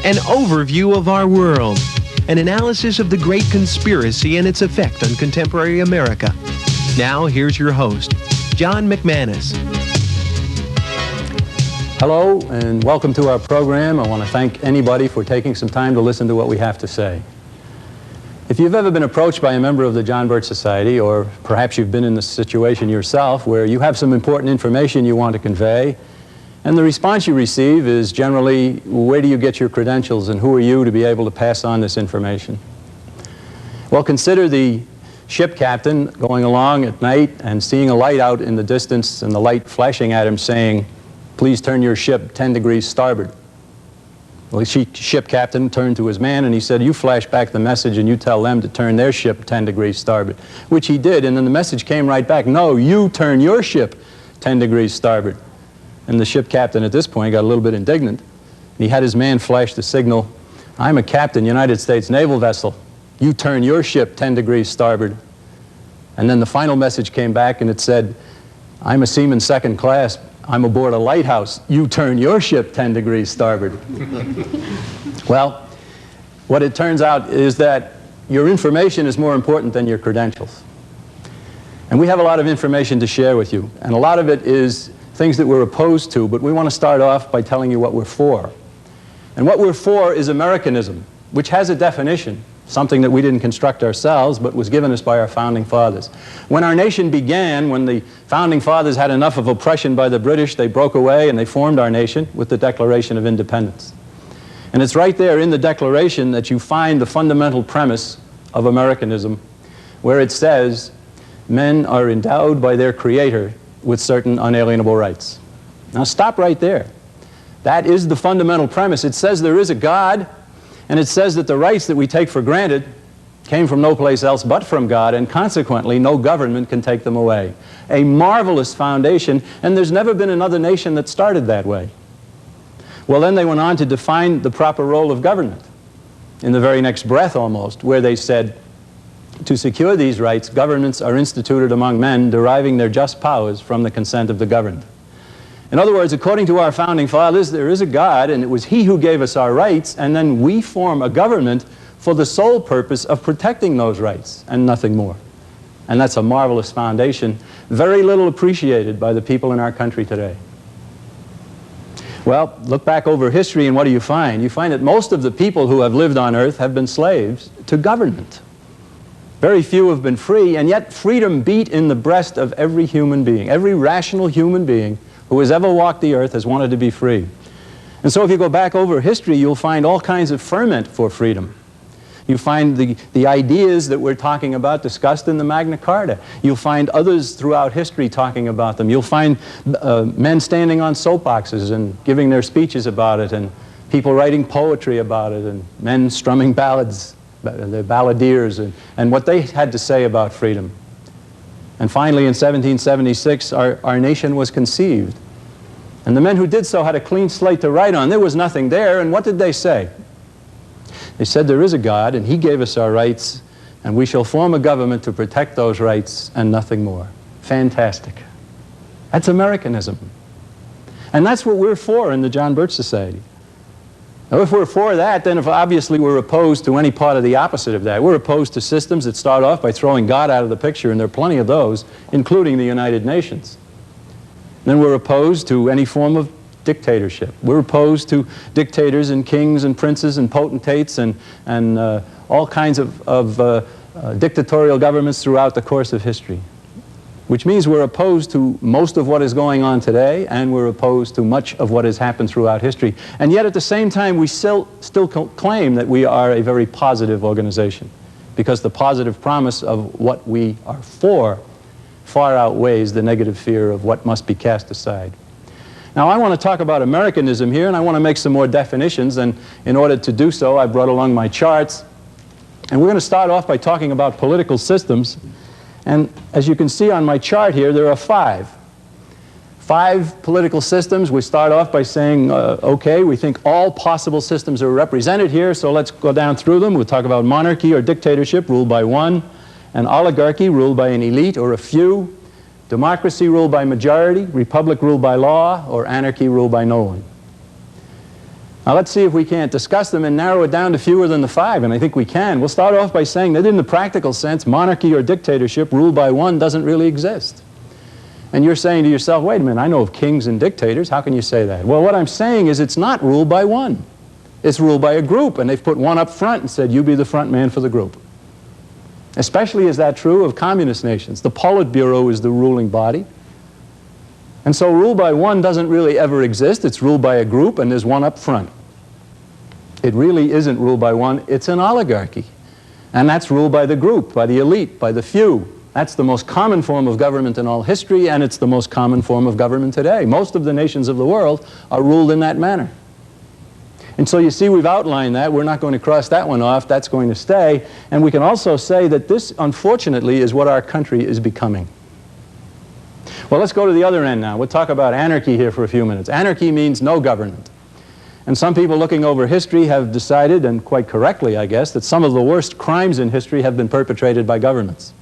An overview of our world. An analysis of the Great Conspiracy and its effect on contemporary America. Now, here's your host, John McManus. Hello, and welcome to our program. I want to thank anybody for taking some time to listen to what we have to say. If you've ever been approached by a member of the John Birch Society, or perhaps you've been in this situation yourself where you have some important information you want to convey, and the response you receive is generally, where do you get your credentials and who are you to be able to pass on this information? Well, consider the ship captain going along at night and seeing a light out in the distance and the light flashing at him saying, "Please turn your ship 10 degrees starboard." Well, the ship captain turned to his man and he said, "You flash back the message and you tell them to turn their ship 10 degrees starboard," which he did, and then the message came right back, "No, you turn your ship 10 degrees starboard." And the ship captain at this point got a little bit indignant. He had his man flash the signal, "I'm a captain, United States naval vessel. You turn your ship 10 degrees starboard." And then the final message came back and it said, "I'm a seaman second class. I'm aboard a lighthouse. You turn your ship 10 degrees starboard." Well, what it turns out is that your information is more important than your credentials. And we have a lot of information to share with you, and a lot of it is things that we're opposed to, but we want to start off by telling you what we're for. And what we're for is Americanism, which has a definition, something that we didn't construct ourselves, but was given us by our founding fathers. When our nation began, when the founding fathers had enough of oppression by the British, they broke away and they formed our nation with the Declaration of Independence. And it's right there in the Declaration that you find the fundamental premise of Americanism, where it says, men are endowed by their Creator with certain unalienable rights. Now stop right there. That is the fundamental premise. It says there is a God, and it says that the rights that we take for granted came from no place else but from God, and consequently no government can take them away. A marvelous foundation, and there's never been another nation that started that way. Well, then they went on to define the proper role of government in the very next breath almost, where they said, to secure these rights, governments are instituted among men, deriving their just powers from the consent of the governed. In other words, according to our founding fathers, there is a God, and it was He who gave us our rights, and then we form a government for the sole purpose of protecting those rights, and nothing more. And that's a marvelous foundation, very little appreciated by the people in our country today. Well, look back over history, and what do you find? You find that most of the people who have lived on earth have been slaves to government. Very few have been free, and yet freedom beat in the breast of every human being. Every rational human being who has ever walked the earth has wanted to be free. And so if you go back over history, you'll find all kinds of ferment for freedom. You find the ideas that we're talking about discussed in the Magna Carta. You'll find others throughout history talking about them. You'll find men standing on soapboxes and giving their speeches about it, and people writing poetry about it, and men strumming ballads, the balladeers, and what they had to say about freedom. And finally, in 1776, our nation was conceived. And the men who did so had a clean slate to write on. There was nothing there, and what did they say? They said there is a God, and He gave us our rights, and we shall form a government to protect those rights and nothing more. Fantastic. That's Americanism. And that's what we're for in the John Birch Society. Now, if we're for that, then obviously we're opposed to any part of the opposite of that. We're opposed to systems that start off by throwing God out of the picture, and there are plenty of those, including the United Nations. Then we're opposed to any form of dictatorship. We're opposed to dictators and kings and princes and potentates and all kinds of dictatorial governments throughout the course of history. Which means we're opposed to most of what is going on today, and we're opposed to much of what has happened throughout history. And yet at the same time, we still claim that we are a very positive organization, because the positive promise of what we are for far outweighs the negative fear of what must be cast aside. Now, I want to talk about Americanism here, and I want to make some more definitions, and in order to do so, I brought along my charts. And we're going to start off by talking about political systems. And as you can see on my chart here, there are five political systems. We start off by saying, okay, we think all possible systems are represented here, so let's go down through them. We'll talk about monarchy or dictatorship ruled by one, an oligarchy ruled by an elite or a few, democracy ruled by majority, republic ruled by law, or anarchy ruled by no one. Now let's see if we can't discuss them and narrow it down to fewer than the 5, and I think we can. We'll start off by saying that in the practical sense, monarchy or dictatorship ruled by one doesn't really exist. And you're saying to yourself, wait a minute, I know of kings and dictators, how can you say that? Well, what I'm saying is it's not ruled by one. It's ruled by a group, and they've put one up front and said, you be the front man for the group. Especially is that true of communist nations. The Politburo is the ruling body. And so rule by one doesn't really ever exist. It's ruled by a group, and there's one up front. It really isn't ruled by one. It's an oligarchy. And that's ruled by the group, by the elite, by the few. That's the most common form of government in all history, and it's the most common form of government today. Most of the nations of the world are ruled in that manner. And so you see, we've outlined that. We're not going to cross that one off. That's going to stay. And we can also say that this, unfortunately, is what our country is becoming. Well, let's go to the other end now. We'll talk about anarchy here for a few minutes. Anarchy means no government. And some people looking over history have decided, and quite correctly, I guess, that some of the worst crimes in history have been perpetrated by governments.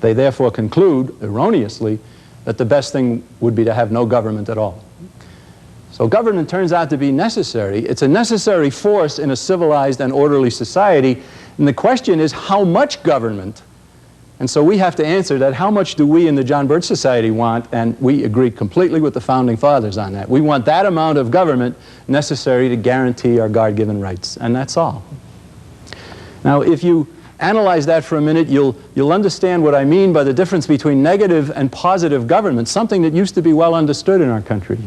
They therefore conclude, erroneously, that the best thing would be to have no government at all. So government turns out to be necessary. It's a necessary force in a civilized and orderly society. And the question is, how much government? And so we have to answer that. How much do we in the John Birch Society want? And we agree completely with the Founding Fathers on that. We want that amount of government necessary to guarantee our God-given rights. And that's all. Now, if you analyze that for a minute, you'll understand what I mean by the difference between negative and positive government, something that used to be well understood in our country.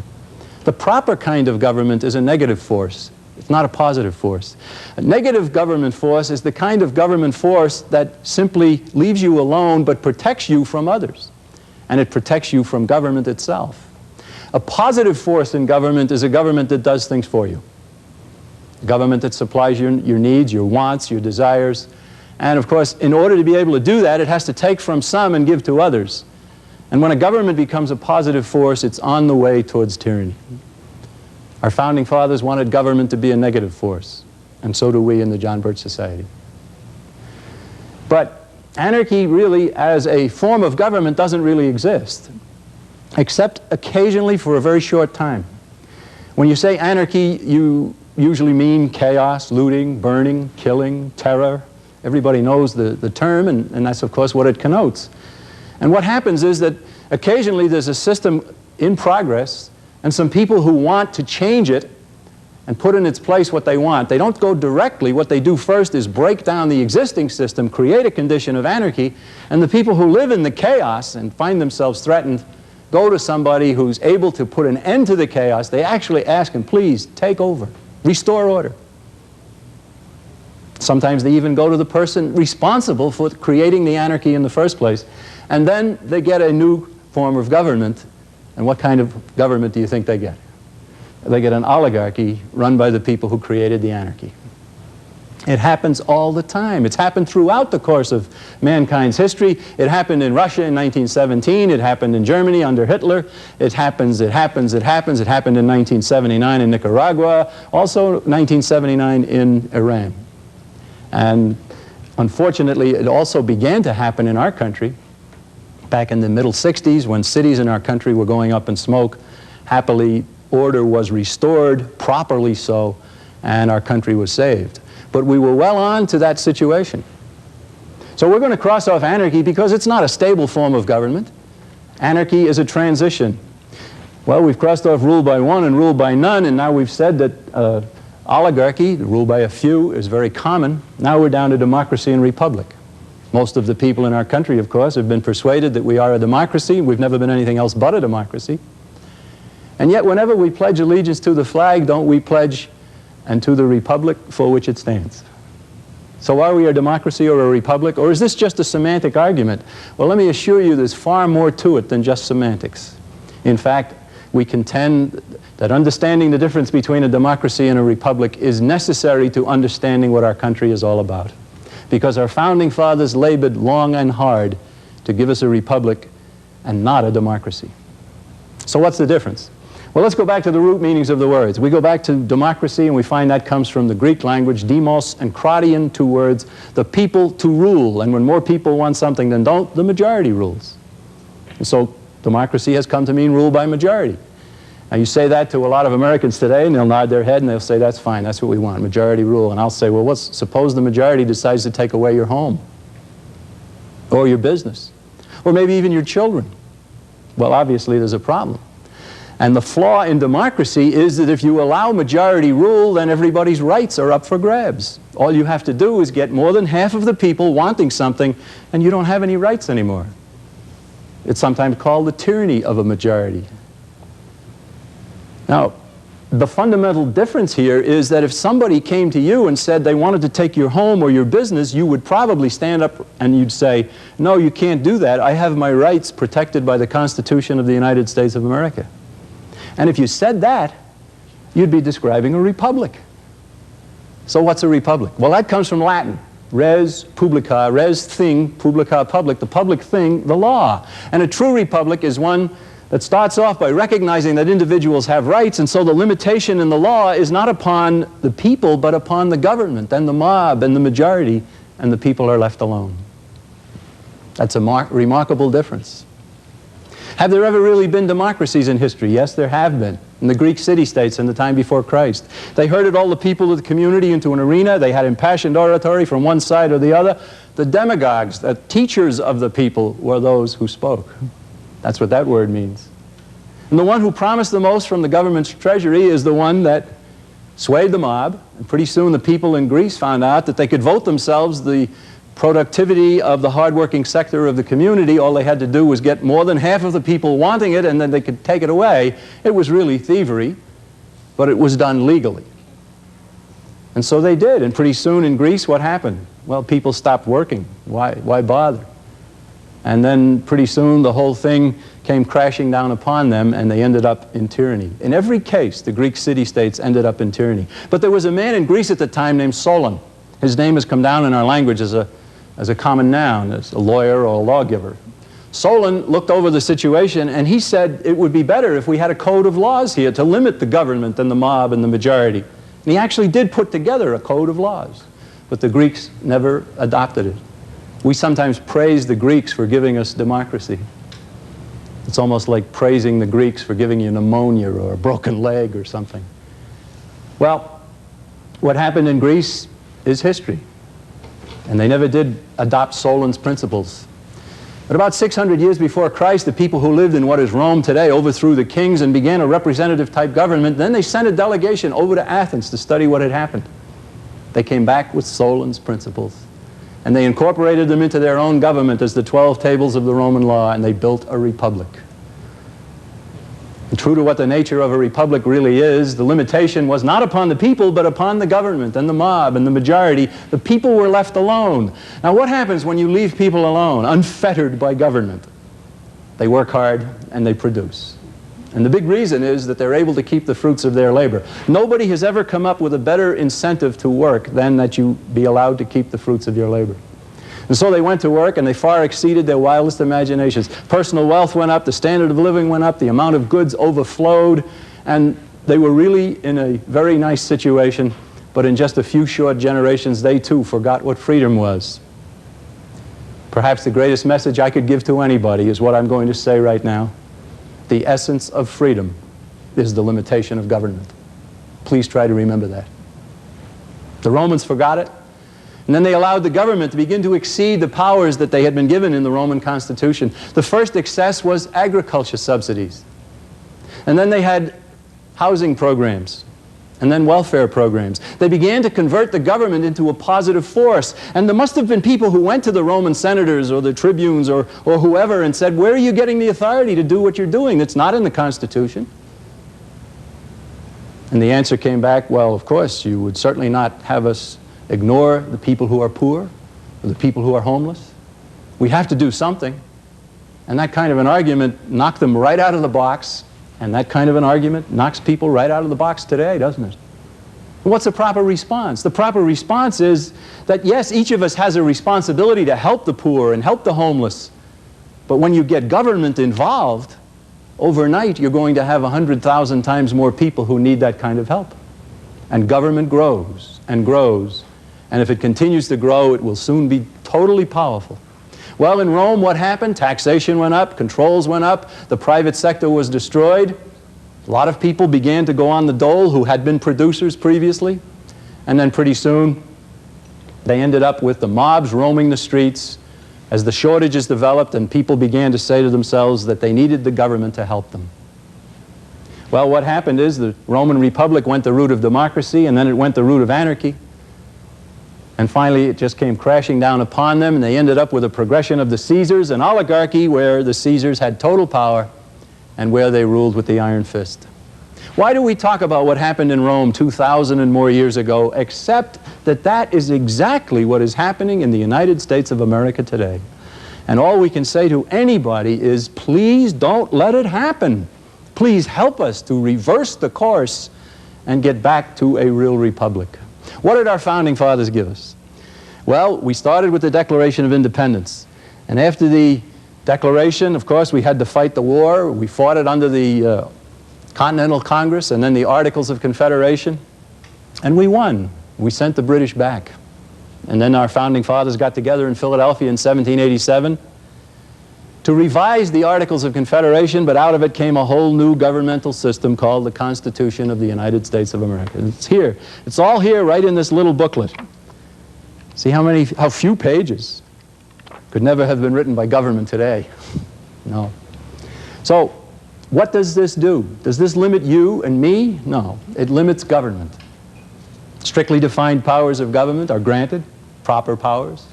The proper kind of government is a negative force. It's not a positive force. A negative government force is the kind of government force that simply leaves you alone but protects you from others. And it protects you from government itself. A positive force in government is a government that does things for you. A government that supplies your needs, your wants, your desires. And of course, in order to be able to do that, it has to take from some and give to others. And when a government becomes a positive force, it's on the way towards tyranny. Our Founding Fathers wanted government to be a negative force, and so do we in the John Birch Society. But anarchy really, as a form of government, doesn't really exist, except occasionally for a very short time. When you say anarchy, you usually mean chaos, looting, burning, killing, terror. Everybody knows the term, and that's, of course, what it connotes. And what happens is that occasionally there's a system in progress, and some people who want to change it and put in its place what they want. They don't go directly. What they do first is break down the existing system, create a condition of anarchy, and the people who live in the chaos and find themselves threatened go to somebody who's able to put an end to the chaos. They actually ask him, please, take over, restore order. Sometimes they even go to the person responsible for creating the anarchy in the first place. And then they get a new form of government. And what kind of government do you think they get? They get an oligarchy run by the people who created the anarchy. It happens all the time. It's happened throughout the course of mankind's history. It happened in Russia in 1917. It happened in Germany under Hitler. It happens, it happens, it happens. It happened in 1979 in Nicaragua. Also 1979 in Iran. And unfortunately, it also began to happen in our country back in the middle 60s when cities in our country were going up in smoke. Happily, order was restored, properly so, and our country was saved. But we were well on to that situation. So we're going to cross off anarchy because it's not a stable form of government. Anarchy is a transition. Well, we've crossed off rule by one and rule by none, and now we've said that oligarchy, the rule by a few, is very common. Now we're down to democracy and republic. Most of the people in our country, of course, have been persuaded that we are a democracy. We've never been anything else but a democracy. And yet, whenever we pledge allegiance to the flag, don't we pledge and to the republic for which it stands? So are we a democracy or a republic, or is this just a semantic argument? Well, let me assure you there's far more to it than just semantics. In fact, we contend that understanding the difference between a democracy and a republic is necessary to understanding what our country is all about. Because our Founding Fathers labored long and hard to give us a republic and not a democracy. So what's the difference? Well, let's go back to the root meanings of the words. We go back to democracy, and we find that comes from the Greek language, demos and kration, two words, the people to rule. And when more people want something than don't, the majority rules. And so democracy has come to mean rule by majority. Now you say that to a lot of Americans today and they'll nod their head and they'll say, that's fine, that's what we want, majority rule. And I'll say, well, suppose the majority decides to take away your home or your business or maybe even your children. Well, obviously there's a problem. And the flaw in democracy is that if you allow majority rule, then everybody's rights are up for grabs. All you have to do is get more than half of the people wanting something and you don't have any rights anymore. It's sometimes called the tyranny of a majority. Now, the fundamental difference here is that if somebody came to you and said they wanted to take your home or your business, you would probably stand up and you'd say, no, you can't do that. I have my rights protected by the Constitution of the United States of America. And if you said that, you'd be describing a republic. So what's a republic? Well, that comes from Latin. Res publica, res thing, publica public, the public thing, the law. And a true republic is one that starts off by recognizing that individuals have rights, and so the limitation in the law is not upon the people, but upon the government and the mob and the majority, and the people are left alone. That's a remarkable difference. Have there ever really been democracies in history? Yes, there have been. In the Greek city-states in the time before Christ. They herded all the people of the community into an arena. They had impassioned oratory from one side or the other. The demagogues, the teachers of the people, were those who spoke. That's what that word means. And the one who promised the most from the government's treasury is the one that swayed the mob. And pretty soon the people in Greece found out that they could vote themselves the productivity of the hardworking sector of the community. All they had to do was get more than half of the people wanting it and then they could take it away. It was really thievery, but it was done legally. And so they did. And pretty soon in Greece, what happened? Well, people stopped working. Why bother? And then pretty soon the whole thing came crashing down upon them and they ended up in tyranny. In every case, the Greek city-states ended up in tyranny. But there was a man in Greece at the time named Solon. His name has come down in our language as a common noun, as a lawyer or a lawgiver. Solon looked over the situation and he said it would be better if we had a code of laws here to limit the government and the mob and the majority. And he actually did put together a code of laws, but the Greeks never adopted it. We sometimes praise the Greeks for giving us democracy. It's almost like praising the Greeks for giving you pneumonia or a broken leg or something. Well, what happened in Greece is history. And they never did adopt Solon's principles. But about 600 years before Christ, the people who lived in what is Rome today overthrew the kings and began a representative type government. Then they sent a delegation over to Athens to study what had happened. They came back with Solon's principles. And they incorporated them into their own government as the 12 tables of the Roman law, and they built a republic. And true to what the nature of a republic really is, the limitation was not upon the people, but upon the government and the mob and the majority. The people were left alone. Now what happens when you leave people alone, unfettered by government? They work hard and they produce. And the big reason is that they're able to keep the fruits of their labor. Nobody has ever come up with a better incentive to work than that you be allowed to keep the fruits of your labor. And so they went to work and they far exceeded their wildest imaginations. Personal wealth went up, the standard of living went up, the amount of goods overflowed, and they were really in a very nice situation, but in just a few short generations they too forgot what freedom was. Perhaps the greatest message I could give to anybody is what I'm going to say right now. The essence of freedom is the limitation of government. Please try to remember that. The Romans forgot it, and then they allowed the government to begin to exceed the powers that they had been given in the Roman Constitution. The first excess was agriculture subsidies. And then they had housing programs, and then welfare programs. They began to convert the government into a positive force. And there must have been people who went to the Roman senators or the tribunes or whoever and said, where are you getting the authority to do what you're doing? It's not in the Constitution. And the answer came back, well, of course, you would certainly not have us ignore the people who are poor or the people who are homeless. We have to do something. And that kind of an argument knocked them right out of the box. And that kind of an argument knocks people right out of the box today, doesn't it? What's the proper response? The proper response is that, yes, each of us has a responsibility to help the poor and help the homeless. But when you get government involved, overnight you're going to have 100,000 times more people who need that kind of help. And government grows and grows. And if it continues to grow, it will soon be totally powerful. Well, in Rome, what happened? Taxation went up, controls went up, the private sector was destroyed, A lot of people began to go on the dole who had been producers previously, and then pretty soon they ended up with the mobs roaming the streets as the shortages developed and people began to say to themselves that they needed the government to help them. Well, what happened is the Roman Republic went the route of democracy, and then it went the route of anarchy. And finally, it just came crashing down upon them, and they ended up with a progression of the Caesars, an oligarchy where the Caesars had total power and where they ruled with the iron fist. Why do we talk about what happened in Rome 2,000 and more years ago, except that that is exactly what is happening in the United States of America today? And all we can say to anybody is, please don't let it happen. Please help us to reverse the course and get back to a real republic. What did our founding fathers give us? Well, we started with the Declaration of Independence. And after the Declaration, of course, we had to fight the war. We fought it under the Continental Congress and then the Articles of Confederation. And we won. We sent the British back. And then our founding fathers got together in Philadelphia in 1787 to revise the Articles of Confederation, but out of it came a whole new governmental system called the Constitution of the United States of America. It's here. It's all here right in this little booklet. See how few pages. Could never have been written by government today. No. So, what does this do? Does this limit you and me? No. It limits government. Strictly defined powers of government are granted, proper powers.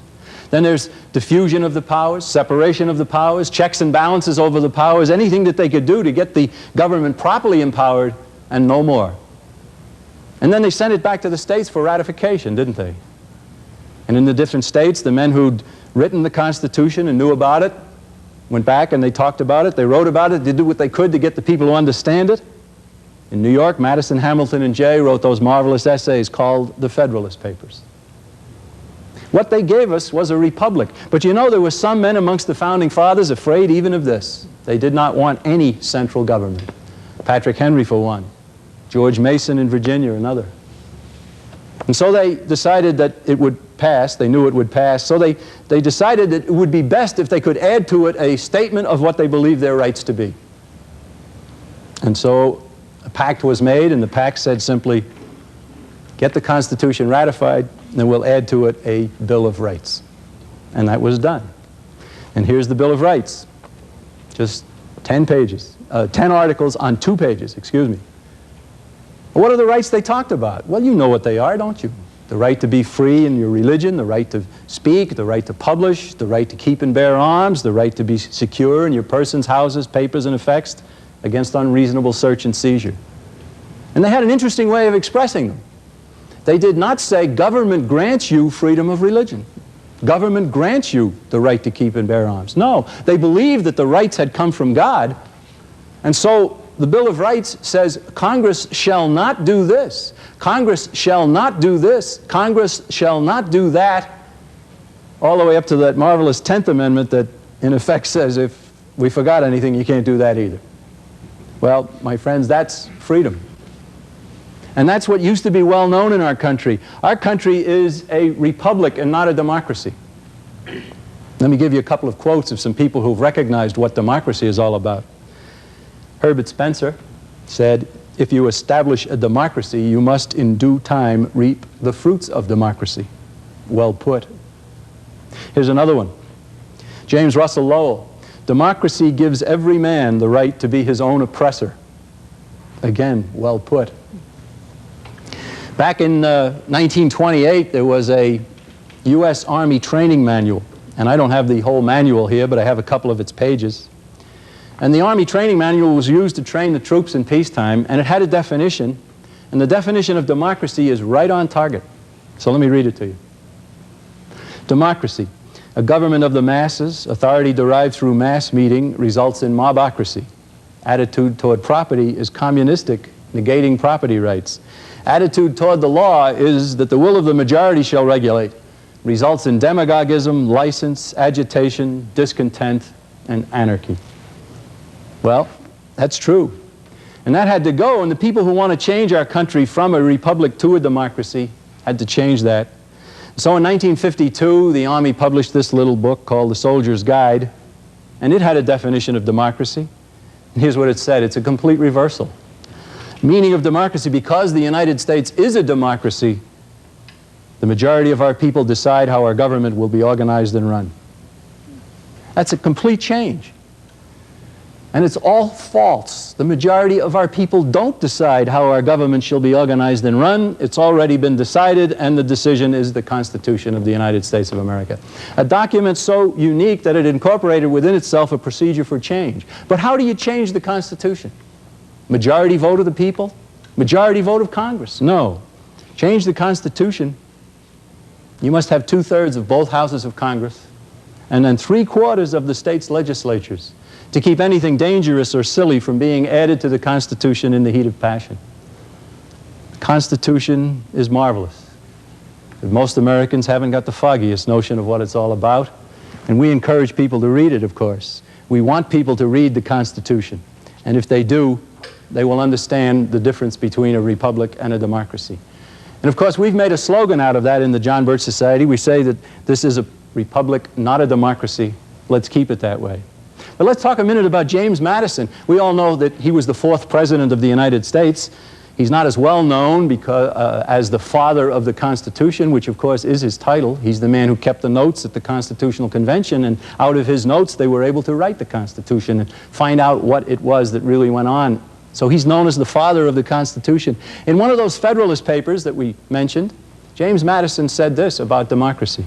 Then there's diffusion of the powers, separation of the powers, checks and balances over the powers, anything that they could do to get the government properly empowered, and no more. And then they sent it back to the states for ratification, didn't they? And in the different states, the men who'd written the Constitution and knew about it went back and they talked about it, they wrote about it, they did what they could to get the people to understand it. In New York, Madison, Hamilton, and Jay wrote those marvelous essays called the Federalist Papers. What they gave us was a republic. But you know, there were some men amongst the founding fathers afraid even of this. They did not want any central government. Patrick Henry, for one. George Mason in Virginia, another. And so they decided that it would pass. They knew it would pass. So they decided that it would be best if they could add to it a statement of what they believed their rights to be. And so a pact was made, and the pact said simply, get the Constitution ratified, and we'll add to it a Bill of Rights. And that was done. And here's the Bill of Rights. Just 10 pages. 10 articles on 2 pages, excuse me. What are the rights they talked about? Well, you know what they are, don't you? The right to be free in your religion, the right to speak, the right to publish, the right to keep and bear arms, the right to be secure in your persons, houses, papers, and effects against unreasonable search and seizure. And they had an interesting way of expressing them. They did not say, government grants you freedom of religion. Government grants you the right to keep and bear arms. No, they believed that the rights had come from God, and so the Bill of Rights says, Congress shall not do this. Congress shall not do this. Congress shall not do that, all the way up to that marvelous 10th Amendment that, in effect, says if we forgot anything, you can't do that either. Well, my friends, that's freedom. And that's what used to be well known in our country. Our country is a republic and not a democracy. Let me give you a couple of quotes of some people who've recognized what democracy is all about. Herbert Spencer said, if you establish a democracy, you must in due time reap the fruits of democracy. Well put. Here's another one. James Russell Lowell, democracy gives every man the right to be his own oppressor. Again, well put. Back in 1928, there was a U.S. Army training manual. And I don't have the whole manual here, but I have a couple of its pages. And the Army training manual was used to train the troops in peacetime, and it had a definition. And the definition of democracy is right on target. So let me read it to you. Democracy, a government of the masses, authority derived through mass meeting, results in mobocracy. Attitude toward property is communistic, negating property rights. Attitude toward the law is that the will of the majority shall regulate. Results in demagogism, license, agitation, discontent, and anarchy. Well, that's true. And that had to go, and the people who want to change our country from a republic to a democracy had to change that. So in 1952, the Army published this little book called The Soldier's Guide, and it had a definition of democracy. And here's what it said. It's a complete reversal. Meaning of democracy: because the United States is a democracy, the majority of our people decide how our government will be organized and run. That's a complete change. And it's all false. The majority of our people don't decide how our government shall be organized and run. It's already been decided, and the decision is the Constitution of the United States of America. A document so unique that it incorporated within itself a procedure for change. But how do you change the Constitution? Majority vote of the people? Majority vote of Congress? No. Change the Constitution. You must have 2/3 of both houses of Congress, and then 3/4 of the state's legislatures, to keep anything dangerous or silly from being added to the Constitution in the heat of passion. The Constitution is marvelous. But most Americans haven't got the foggiest notion of what it's all about, and we encourage people to read it, of course. We want people to read the Constitution, and if they do, they will understand the difference between a republic and a democracy. And of course, we've made a slogan out of that in the John Birch Society. We say that this is a republic, not a democracy. Let's keep it that way. But let's talk a minute about James Madison. We all know that he was the 4th President of the United States. He's not as well known because, as the father of the Constitution, which of course is his title. He's the man who kept the notes at the Constitutional Convention, and out of his notes they were able to write the Constitution and find out what it was that really went on. So he's known as the father of the Constitution. In one of those Federalist Papers that we mentioned, James Madison said this about democracy: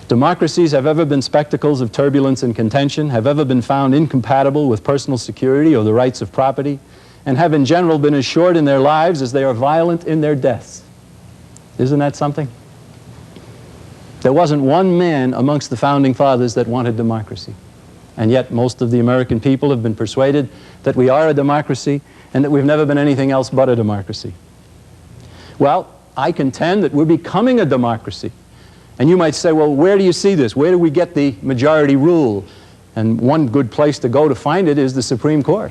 democracies have ever been spectacles of turbulence and contention, have ever been found incompatible with personal security or the rights of property, and have in general been as short in their lives as they are violent in their deaths. Isn't that something? There wasn't one man amongst the Founding Fathers that wanted democracy. And yet most of the American people have been persuaded that we are a democracy and that we've never been anything else but a democracy. Well, I contend that we're becoming a democracy. And you might say, well, where do you see this? Where do we get the majority rule? And one good place to go to find it is the Supreme Court.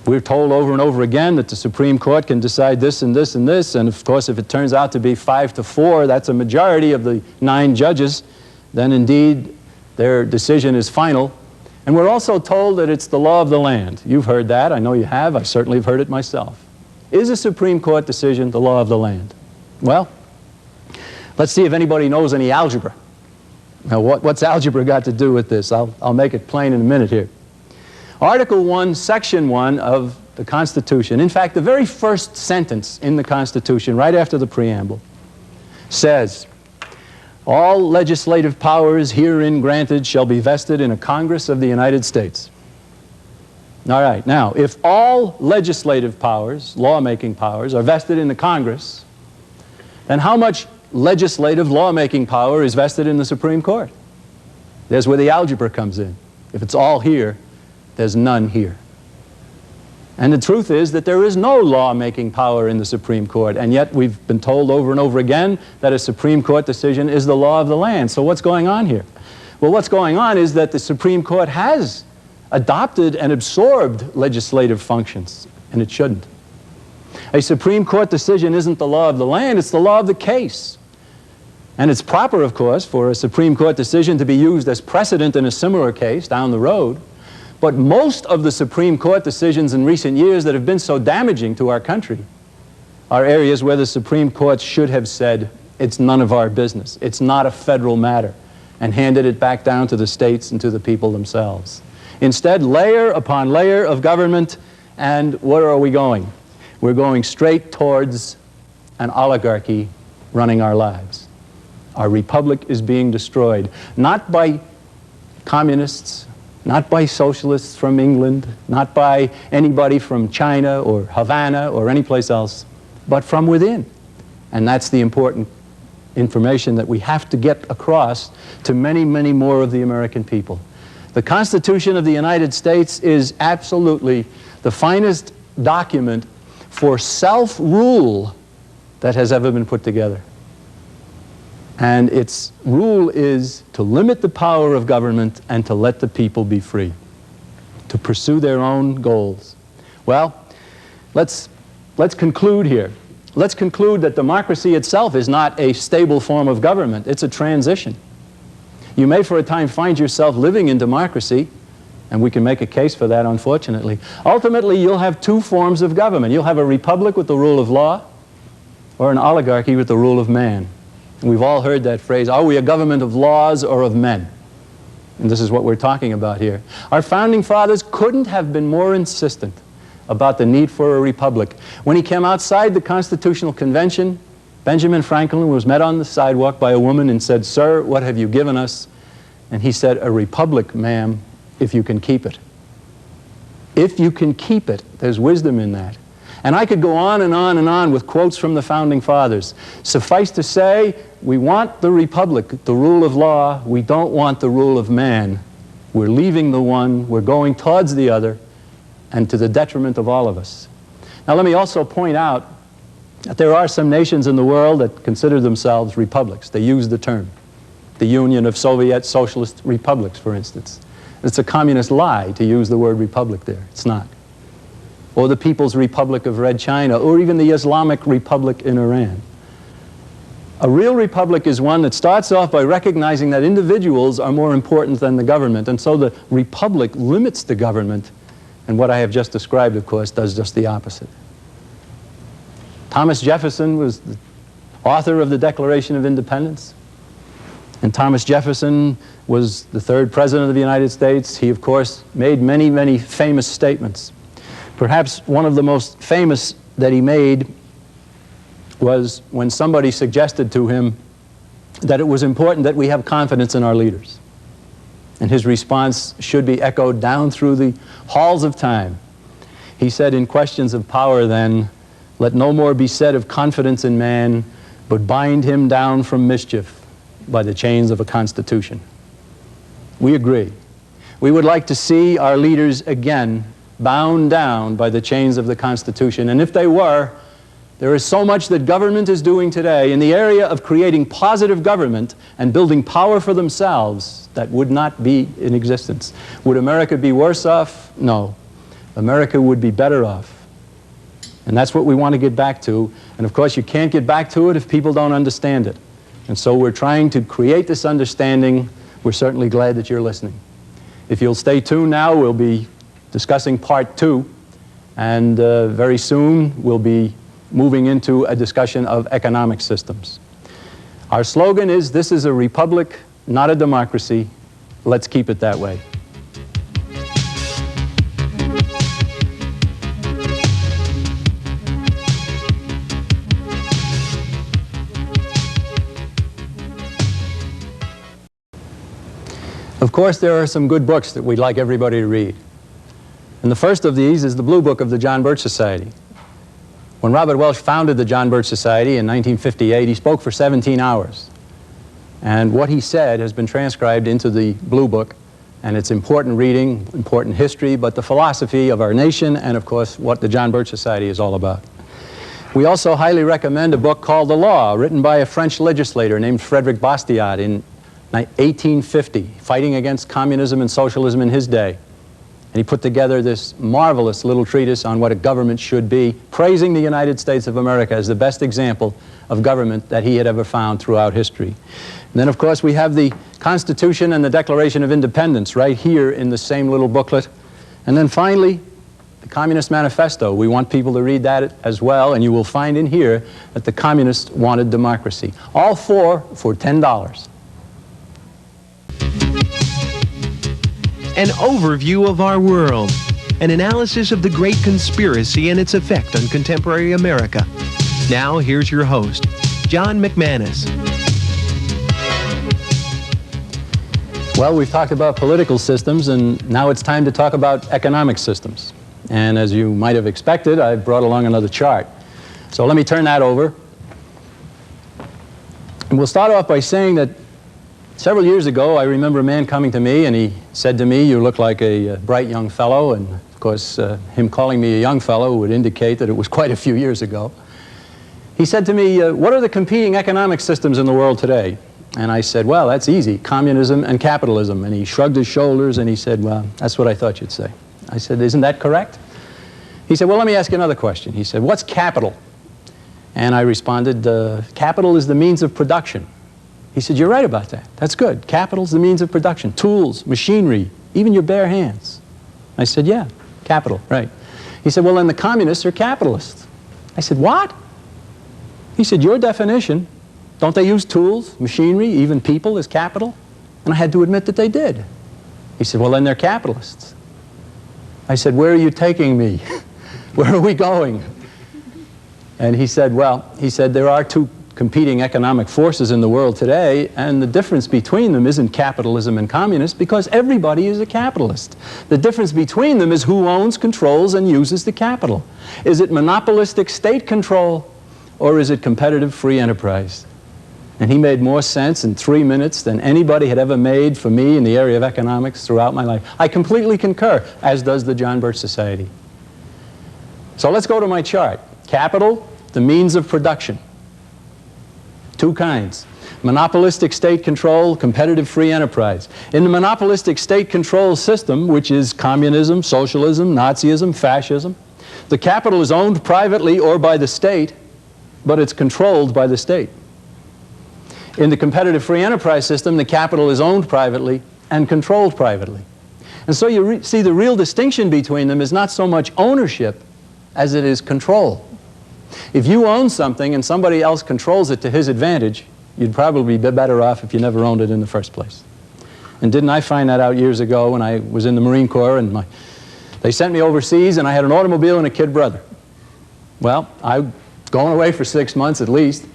We're told over and over again that the Supreme Court can decide this and this and this, and of course if it turns out to be 5-4, that's a majority of the 9 judges, then indeed their decision is final. And we're also told that it's the law of the land. You've heard that, I know you have, I certainly have heard it myself. Is a Supreme Court decision the law of the land? Well, let's see if anybody knows any algebra. Now, what's algebra got to do with this? I'll make it plain in a minute here. Article 1, Section 1 of the Constitution, in fact, the very first sentence in the Constitution, right after the preamble, says, all legislative powers herein granted shall be vested in a Congress of the United States. All right, now, if all legislative powers, lawmaking powers, are vested in the Congress, then how much legislative lawmaking power is vested in the Supreme Court? There's where the algebra comes in. If it's all here, there's none here. And the truth is that there is no lawmaking power in the Supreme Court, and yet we've been told over and over again that a Supreme Court decision is the law of the land. So what's going on here? Well, what's going on is that the Supreme Court has adopted and absorbed legislative functions, and it shouldn't. A Supreme Court decision isn't the law of the land, it's the law of the case. And it's proper, of course, for a Supreme Court decision to be used as precedent in a similar case down the road. But most of the Supreme Court decisions in recent years that have been so damaging to our country are areas where the Supreme Court should have said, it's none of our business, it's not a federal matter, and handed it back down to the states and to the people themselves. Instead, layer upon layer of government, and where are we going? We're going straight towards an oligarchy running our lives. Our republic is being destroyed, not by communists, not by socialists from England, not by anybody from China or Havana or any place else, but from within. And that's the important information that we have to get across to many, many more of the American people. The Constitution of the United States is absolutely the finest document for self-rule that has ever been put together. And its rule is to limit the power of government and to let the people be free, to pursue their own goals. Well, let's conclude here. Let's conclude that democracy itself is not a stable form of government. It's a transition. You may for a time find yourself living in democracy, And we can make a case for that, unfortunately. Ultimately, you'll have two forms of government. You'll have a republic with the rule of law, or an oligarchy with the rule of man. And we've all heard that phrase, are we a government of laws or of men? And this is what we're talking about here. Our founding fathers couldn't have been more insistent about the need for a republic. When he came outside the Constitutional Convention, Benjamin Franklin was met on the sidewalk by a woman and said, "Sir, what have you given us?" And he said, "A republic, ma'am, if you can keep it." If you can keep it, there's wisdom in that. And I could go on and on and on with quotes from the Founding Fathers. Suffice to say, we want the republic, the rule of law. We don't want the rule of man. We're leaving the one, we're going towards the other, and to the detriment of all of us. Now let me also point out that there are some nations in the world that consider themselves republics. They use the term. The Union of Soviet Socialist Republics, for instance. It's a communist lie to use the word republic there. It's not. Or the People's Republic of Red China, or even the Islamic Republic in Iran. A real republic is one that starts off by recognizing that individuals are more important than the government, and so the republic limits the government, and what I have just described, of course, does just the opposite. Thomas Jefferson was the author of the Declaration of Independence, and Thomas Jefferson was the third president of the United States. He, of course, made many, many famous statements. Perhaps one of the most famous that he made was when somebody suggested to him that it was important that we have confidence in our leaders. And his response should be echoed down through the halls of time. He said, in questions of power then, let no more be said of confidence in man, but bind him down from mischief by the chains of a constitution. We agree. We would like to see our leaders again bound down by the chains of the Constitution. And if they were, there is so much that government is doing today in the area of creating positive government and building power for themselves that would not be in existence. Would America be worse off? No. America would be better off. And that's what we want to get back to. And of course, you can't get back to it if people don't understand it. And so we're trying to create this understanding. We're certainly glad that you're listening. If you'll stay tuned now, we'll be discussing part 2, and very soon we'll be moving into a discussion of economic systems. Our slogan is, this is a republic, not a democracy. Let's keep it that way. Of course, there are some good books that we'd like everybody to read. And the first of these is the Blue Book of the John Birch Society. When Robert Welch founded the John Birch Society in 1958, he spoke for 17 hours. And what he said has been transcribed into the Blue Book, and it's important reading, important history, but the philosophy of our nation and, of course, what the John Birch Society is all about. We also highly recommend a book called The Law, written by a French legislator named Frédéric Bastiat in 1850, fighting against communism and socialism in his day. And he put together this marvelous little treatise on what a government should be, praising the United States of America as the best example of government that he had ever found throughout history. And then, of course, we have the Constitution and the Declaration of Independence right here in the same little booklet. And then finally, the Communist Manifesto. We want people to read that as well, and you will find in here that the communists wanted democracy. All four for $10. An overview of our world, an analysis of the great conspiracy and its effect on contemporary America. Now, here's your host, John McManus. Well, we've talked about political systems, and now it's time to talk about economic systems. And as you might have expected, I brought along another chart. So let me turn that over. And we'll start off by saying that several years ago, I remember a man coming to me, and he said to me, "You look like a bright young fellow." And of course, him calling me a young fellow would indicate that it was quite a few years ago. He said to me, "What are the competing economic systems in the world today?" And I said, "Well, that's easy, communism and capitalism." And he shrugged his shoulders and he said, "Well, that's what I thought you'd say." I said, "Isn't that correct?" He said, "Well, let me ask you another question." He said, "What's capital?" And I responded, "Capital is the means of production." He said, "You're right about that. That's good. Capital's the means of production. Tools, machinery, even your bare hands." I said, yeah, capital, right. He said, well, then the communists are capitalists. I said, what? He said, your definition, don't they use tools, machinery, even people as capital? And I had to admit that they did. He said, well, then they're capitalists. I said, where are you taking me? Where are we going? And he said, well, there are two competing economic forces in the world today, and the difference between them isn't capitalism and communism, because everybody is a capitalist. The difference between them is who owns, controls, and uses the capital. Is it monopolistic state control, or is it competitive free enterprise? And he made more sense in 3 minutes than anybody had ever made for me in the area of economics throughout my life. I completely concur, as does the John Birch Society. So let's go to my chart. Capital, the means of production. Two kinds. Monopolistic state control, competitive free enterprise. In the monopolistic state control system, which is communism, socialism, Nazism, fascism, the capital is owned privately or by the state, but it's controlled by the state. In the competitive free enterprise system, the capital is owned privately and controlled privately. And so you see the real distinction between them is not so much ownership as it is control. If you own something and somebody else controls it to his advantage, you'd probably be better off if you never owned it in the first place. And didn't I find that out years ago when I was in the Marine Corps and they sent me overseas and I had an automobile and a kid brother. Well, I was going away for 6 months at least,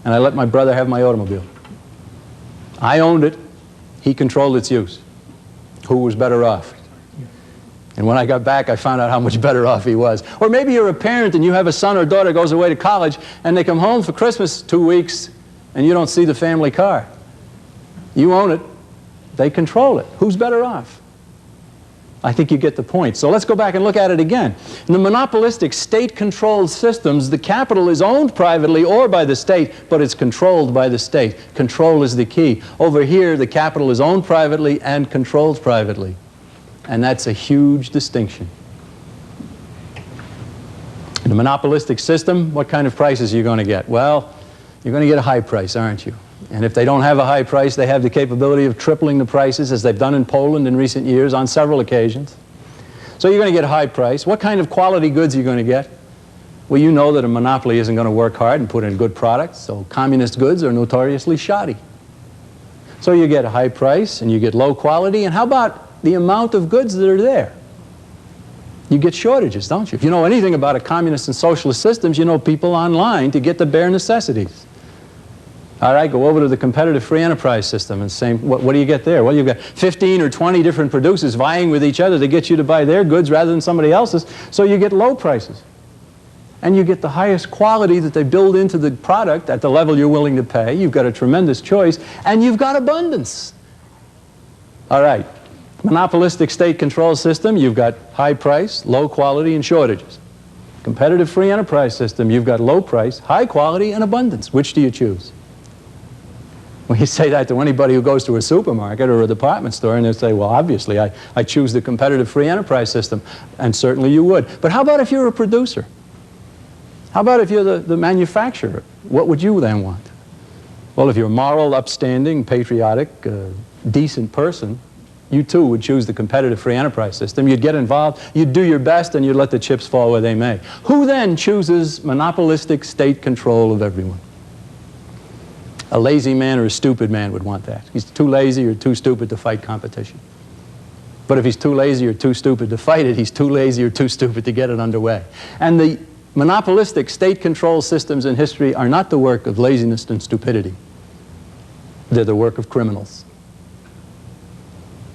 and I let my brother have my automobile. I owned it. He controlled its use. Who was better off? And when I got back, I found out how much better off he was. Or maybe you're a parent and you have a son or daughter goes away to college and they come home for Christmas 2 weeks and you don't see the family car. You own it. They control it. Who's better off? I think you get the point. So let's go back and look at it again. In the monopolistic state-controlled systems, the capital is owned privately or by the state, but it's controlled by the state. Control is the key. Over here, the capital is owned privately and controlled privately. And that's a huge distinction. In a monopolistic system, what kind of prices are you going to get? Well, you're going to get a high price, aren't you? And if they don't have a high price, they have the capability of tripling the prices, as they've done in Poland in recent years on several occasions. So you're going to get a high price. What kind of quality goods are you going to get? Well, you know that a monopoly isn't going to work hard and put in good products, so communist goods are notoriously shoddy. So you get a high price and you get low quality, and how about the amount of goods that are there? You get shortages, don't you? If you know anything about a communist and socialist systems, you know people online to get the bare necessities. All right, go over to the competitive free enterprise system and say, what do you get there? Well, you've got 15 or 20 different producers vying with each other to get you to buy their goods rather than somebody else's, so you get low prices. And you get the highest quality that they build into the product at the level you're willing to pay. You've got a tremendous choice, and you've got abundance. All right, monopolistic state control system, you've got high price, low quality, and shortages. Competitive free enterprise system, you've got low price, high quality, and abundance. Which do you choose? When you say that to anybody who goes to a supermarket or a department store, and they'll say, well, obviously, I choose the competitive free enterprise system. And certainly you would. But how about if you're a producer? How about if you're the manufacturer? What would you then want? Well, if you're a moral, upstanding, patriotic, decent person, you too would choose the competitive free enterprise system. You'd get involved, you'd do your best, and you'd let the chips fall where they may. Who then chooses monopolistic state control of everyone? A lazy man or a stupid man would want that. He's too lazy or too stupid to fight competition. But if he's too lazy or too stupid to fight it, he's too lazy or too stupid to get it underway. And the monopolistic state-control systems in history are not the work of laziness and stupidity. They're the work of criminals.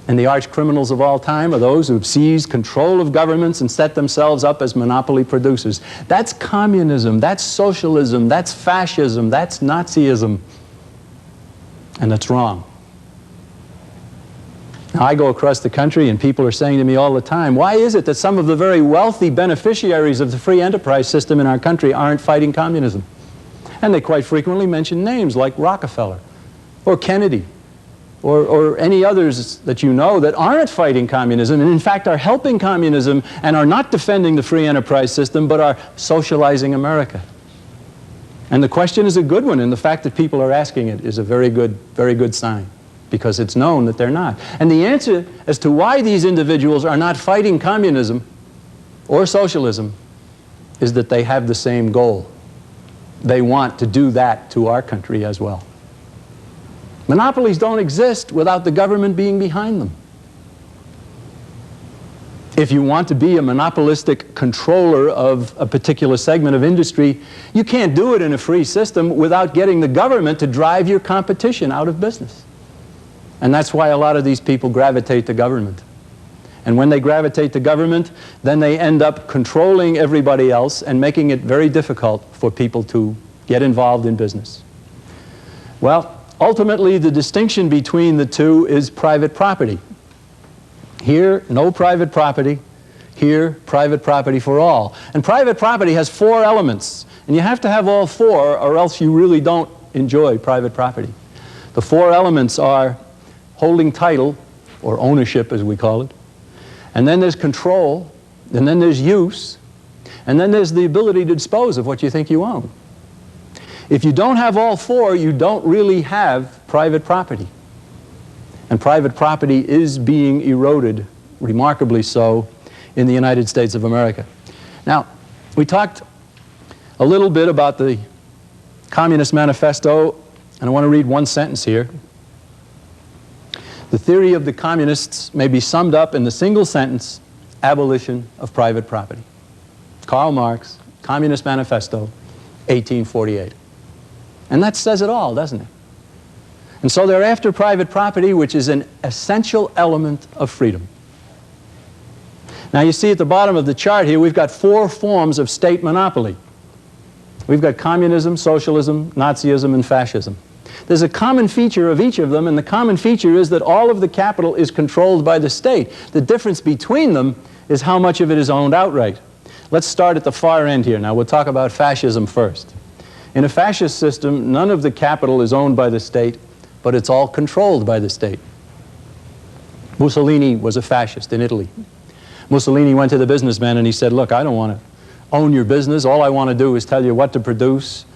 And the arch criminals of all time are those who have seized control of governments and set themselves up as monopoly producers. That's communism, that's socialism, that's fascism, that's Nazism. And that's wrong. Now, I go across the country and people are saying to me all the time, why is it that some of the very wealthy beneficiaries of the free enterprise system in our country aren't fighting communism? And they quite frequently mention names like Rockefeller or Kennedy or any others that you know that aren't fighting communism and in fact are helping communism and are not defending the free enterprise system but are socializing America. And the question is a good one, and the fact that people are asking it is a very good sign. because it's known that they're not. And the answer as to why these individuals are not fighting communism or socialism is that they have the same goal. They want to do that to our country as well. Monopolies don't exist without the government being behind them. If you want to be a monopolistic controller of a particular segment of industry, you can't do it in a free system without getting the government to drive your competition out of business. And that's why a lot of these people gravitate to government. And when they gravitate to government, then they end up controlling everybody else and making it very difficult for people to get involved in business. Well, ultimately, the distinction between the two is private property. Here, no private property. Here, private property for all. And private property has 4 elements. And you have to have all 4 or else you really don't enjoy private property. The 4 elements are holding title, or ownership as we call it. And then there's control. And then there's use. And then there's the ability to dispose of what you think you own. If you don't have all 4, you don't really have private property. And private property is being eroded, remarkably so, in the United States of America. Now, we talked a little bit about the Communist Manifesto, and I want to read one sentence here. The theory of the communists may be summed up in the single sentence, abolition of private property. Karl Marx, Communist Manifesto, 1848. And that says it all, doesn't it? And so they're after private property, which is an essential element of freedom. Now you see at the bottom of the chart here, we've got 4 forms of state monopoly. We've got communism, socialism, Nazism, and fascism. There's a common feature of each of them, and the common feature is that all of the capital is controlled by the state. The difference between them is how much of it is owned outright. Let's start at the far end here. Now we'll talk about fascism first. In a fascist system, none of the capital is owned by the state, but it's all controlled by the state. Mussolini was a fascist in Italy. Mussolini went to the businessman and he said, look, I don't want to own your business. All I want to do is tell you what to produce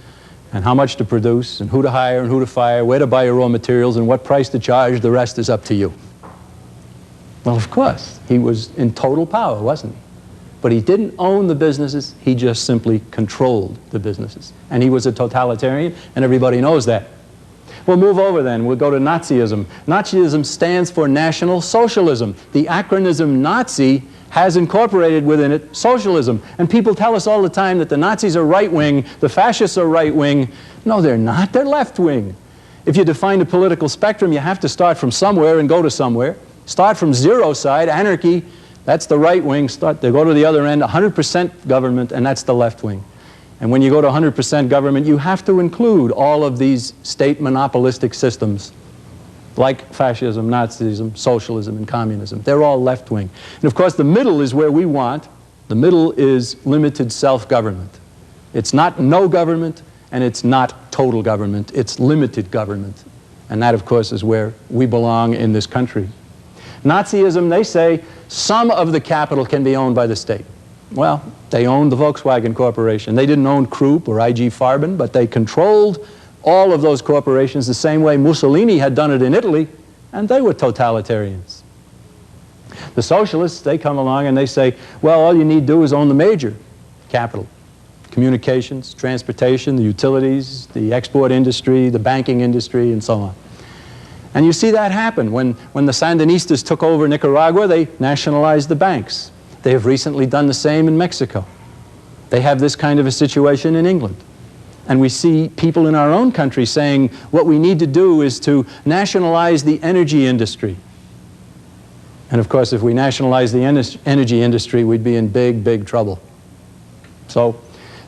and how much to produce and who to hire and who to fire, where to buy your raw materials and what price to charge. The rest is up to you. Well, of course, he was in total power, wasn't he? But he didn't own the businesses, he just simply controlled the businesses. And he was a totalitarian, and everybody knows that. We'll move over then, we'll go to Nazism. Nazism stands for National Socialism. The acronym Nazi has incorporated within it socialism. And people tell us all the time that the Nazis are right-wing, the fascists are right-wing. No, they're not, they're left-wing. If you define the political spectrum, you have to start from somewhere and go to somewhere. Start from zero side, anarchy, that's the right wing. They go to the other end, 100% government, and that's the left wing. And when you go to 100% government, you have to include all of these state monopolistic systems like fascism, Nazism, socialism, and communism. They're all left wing. And of course, the middle is where we want. The middle is limited self-government. It's not no government, and it's not total government. It's limited government. And that, of course, is where we belong in this country. Nazism, they say, some of the capital can be owned by the state. Well, they owned the Volkswagen Corporation. They didn't own Krupp or IG Farben, but they controlled all of those corporations the same way Mussolini had done it in Italy, and they were totalitarians. The socialists, they come along and they say, well, all you need to do is own the major capital. Communications, transportation, the utilities, the export industry, the banking industry, and so on. And you see that happen. When the Sandinistas took over Nicaragua, they nationalized the banks. They have recently done the same in Mexico. They have this kind of a situation in England. And we see people in our own country saying, what we need to do is to nationalize the energy industry. And of course, if we nationalize the energy industry, we'd be in big, big trouble. So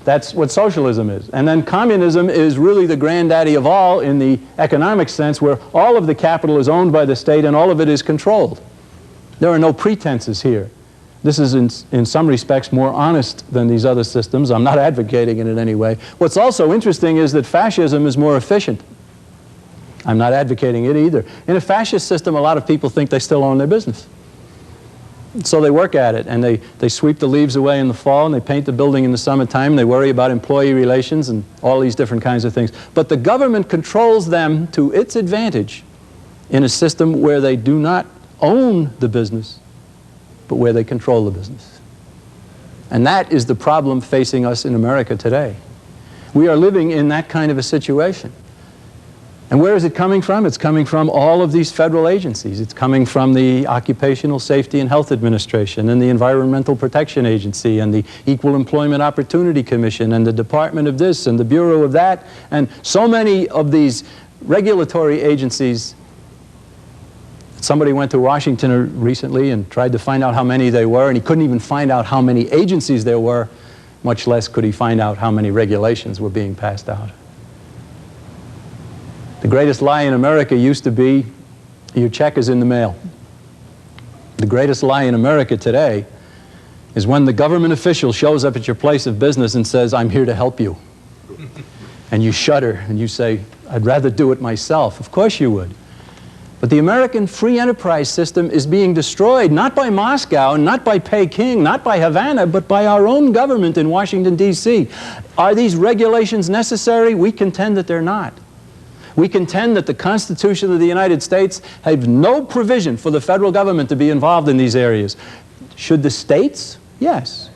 that's what socialism is. And then communism is really the granddaddy of all in the economic sense, where all of the capital is owned by the state and all of it is controlled. There are no pretenses here. This is in some respects more honest than these other systems. I'm not advocating it in any way. What's also interesting is that fascism is more efficient. I'm not advocating it either. In a fascist system, a lot of people think they still own their business. So they work at it, and they sweep the leaves away in the fall, and they paint the building in the summertime, and they worry about employee relations and all these different kinds of things. But the government controls them to its advantage in a system where they do not own the business, but where they control the business. And that is the problem facing us in America today. We are living in that kind of a situation. And where is it coming from? It's coming from all of these federal agencies. It's coming from the Occupational Safety and Health Administration and the Environmental Protection Agency and the Equal Employment Opportunity Commission and the Department of this and the Bureau of that, and so many of these regulatory agencies. Somebody went to Washington recently and tried to find out how many they were, and he couldn't even find out how many agencies there were, much less could he find out how many regulations were being passed out. The greatest lie in America used to be, your check is in the mail. The greatest lie in America today is when the government official shows up at your place of business and says, "I'm here to help you." And you shudder and you say, "I'd rather do it myself." Of course you would. But the American free enterprise system is being destroyed, not by Moscow, not by Peking, not by Havana, but by our own government in Washington, D.C. Are these regulations necessary? We contend that they're not. We contend that the Constitution of the United States has no provision for the federal government to be involved in these areas. Should the states? Yes.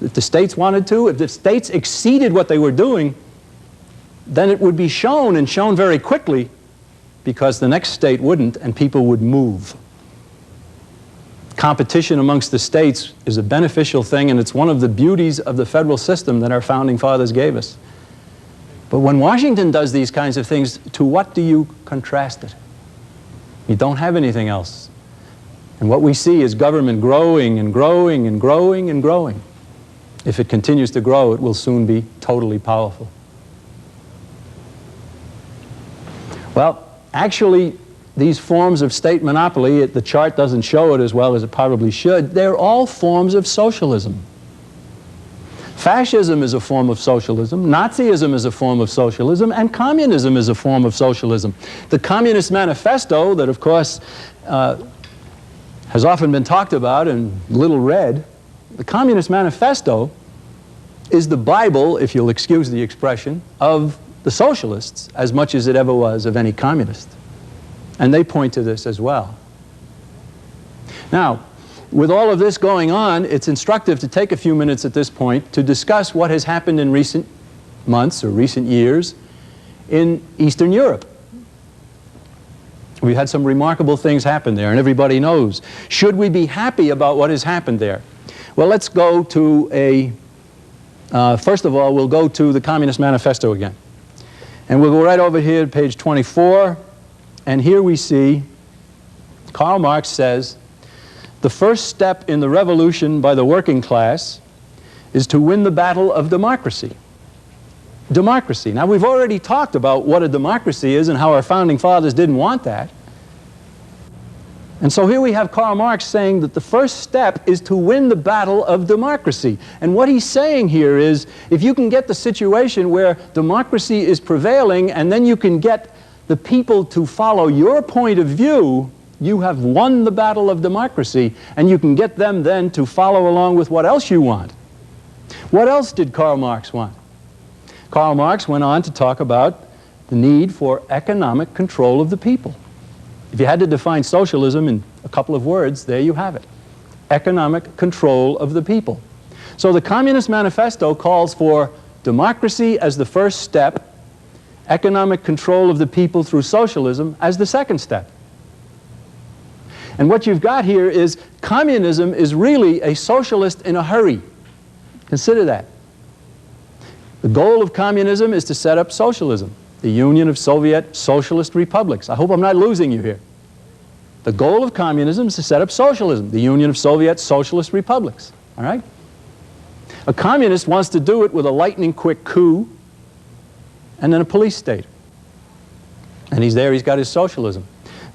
If the states wanted to, if the states exceeded what they were doing, then it would be shown, and shown very quickly, because the next state wouldn't and people would move. Competition amongst the states is a beneficial thing, and it's one of the beauties of the federal system that our founding fathers gave us. But when Washington does these kinds of things, to what do you contrast it? You don't have anything else. And what we see is government growing and growing and growing and growing. If it continues to grow, it will soon be totally powerful. Well, actually, these forms of state monopoly, the chart doesn't show it as well as it probably should, they're all forms of socialism. Fascism is a form of socialism, Nazism is a form of socialism, and communism is a form of socialism. The Communist Manifesto, that of course has often been talked about and little read, the Communist Manifesto is the Bible, if you'll excuse the expression, of the socialists as much as it ever was of any communist. And they point to this as well. Now, with all of this going on, it's instructive to take a few minutes at this point to discuss what has happened in recent months or recent years in Eastern Europe. We've had some remarkable things happen there, and everybody knows. Should we be happy about what has happened there? Well, let's go to first of all, we'll go to the Communist Manifesto again. And we'll go right over here to page 24, and here we see Karl Marx says, "The first step in the revolution by the working class is to win the battle of democracy." Democracy. Now, we've already talked about what a democracy is and how our founding fathers didn't want that. And so here we have Karl Marx saying that the first step is to win the battle of democracy. And what he's saying here is, if you can get the situation where democracy is prevailing and then you can get the people to follow your point of view, you have won the battle of democracy, and you can get them then to follow along with what else you want. What else did Karl Marx want? Karl Marx went on to talk about the need for economic control of the people. If you had to define socialism in a couple of words, there you have it. Economic control of the people. So the Communist Manifesto calls for democracy as the first step, economic control of the people through socialism as the second step. And what you've got here is communism is really a socialist in a hurry. Consider that. The goal of communism is to set up socialism, the Union of Soviet Socialist Republics. I hope I'm not losing you here. The goal of communism is to set up socialism, the Union of Soviet Socialist Republics. All right? A communist wants to do it with a lightning-quick coup and then a police state. And he's got his socialism.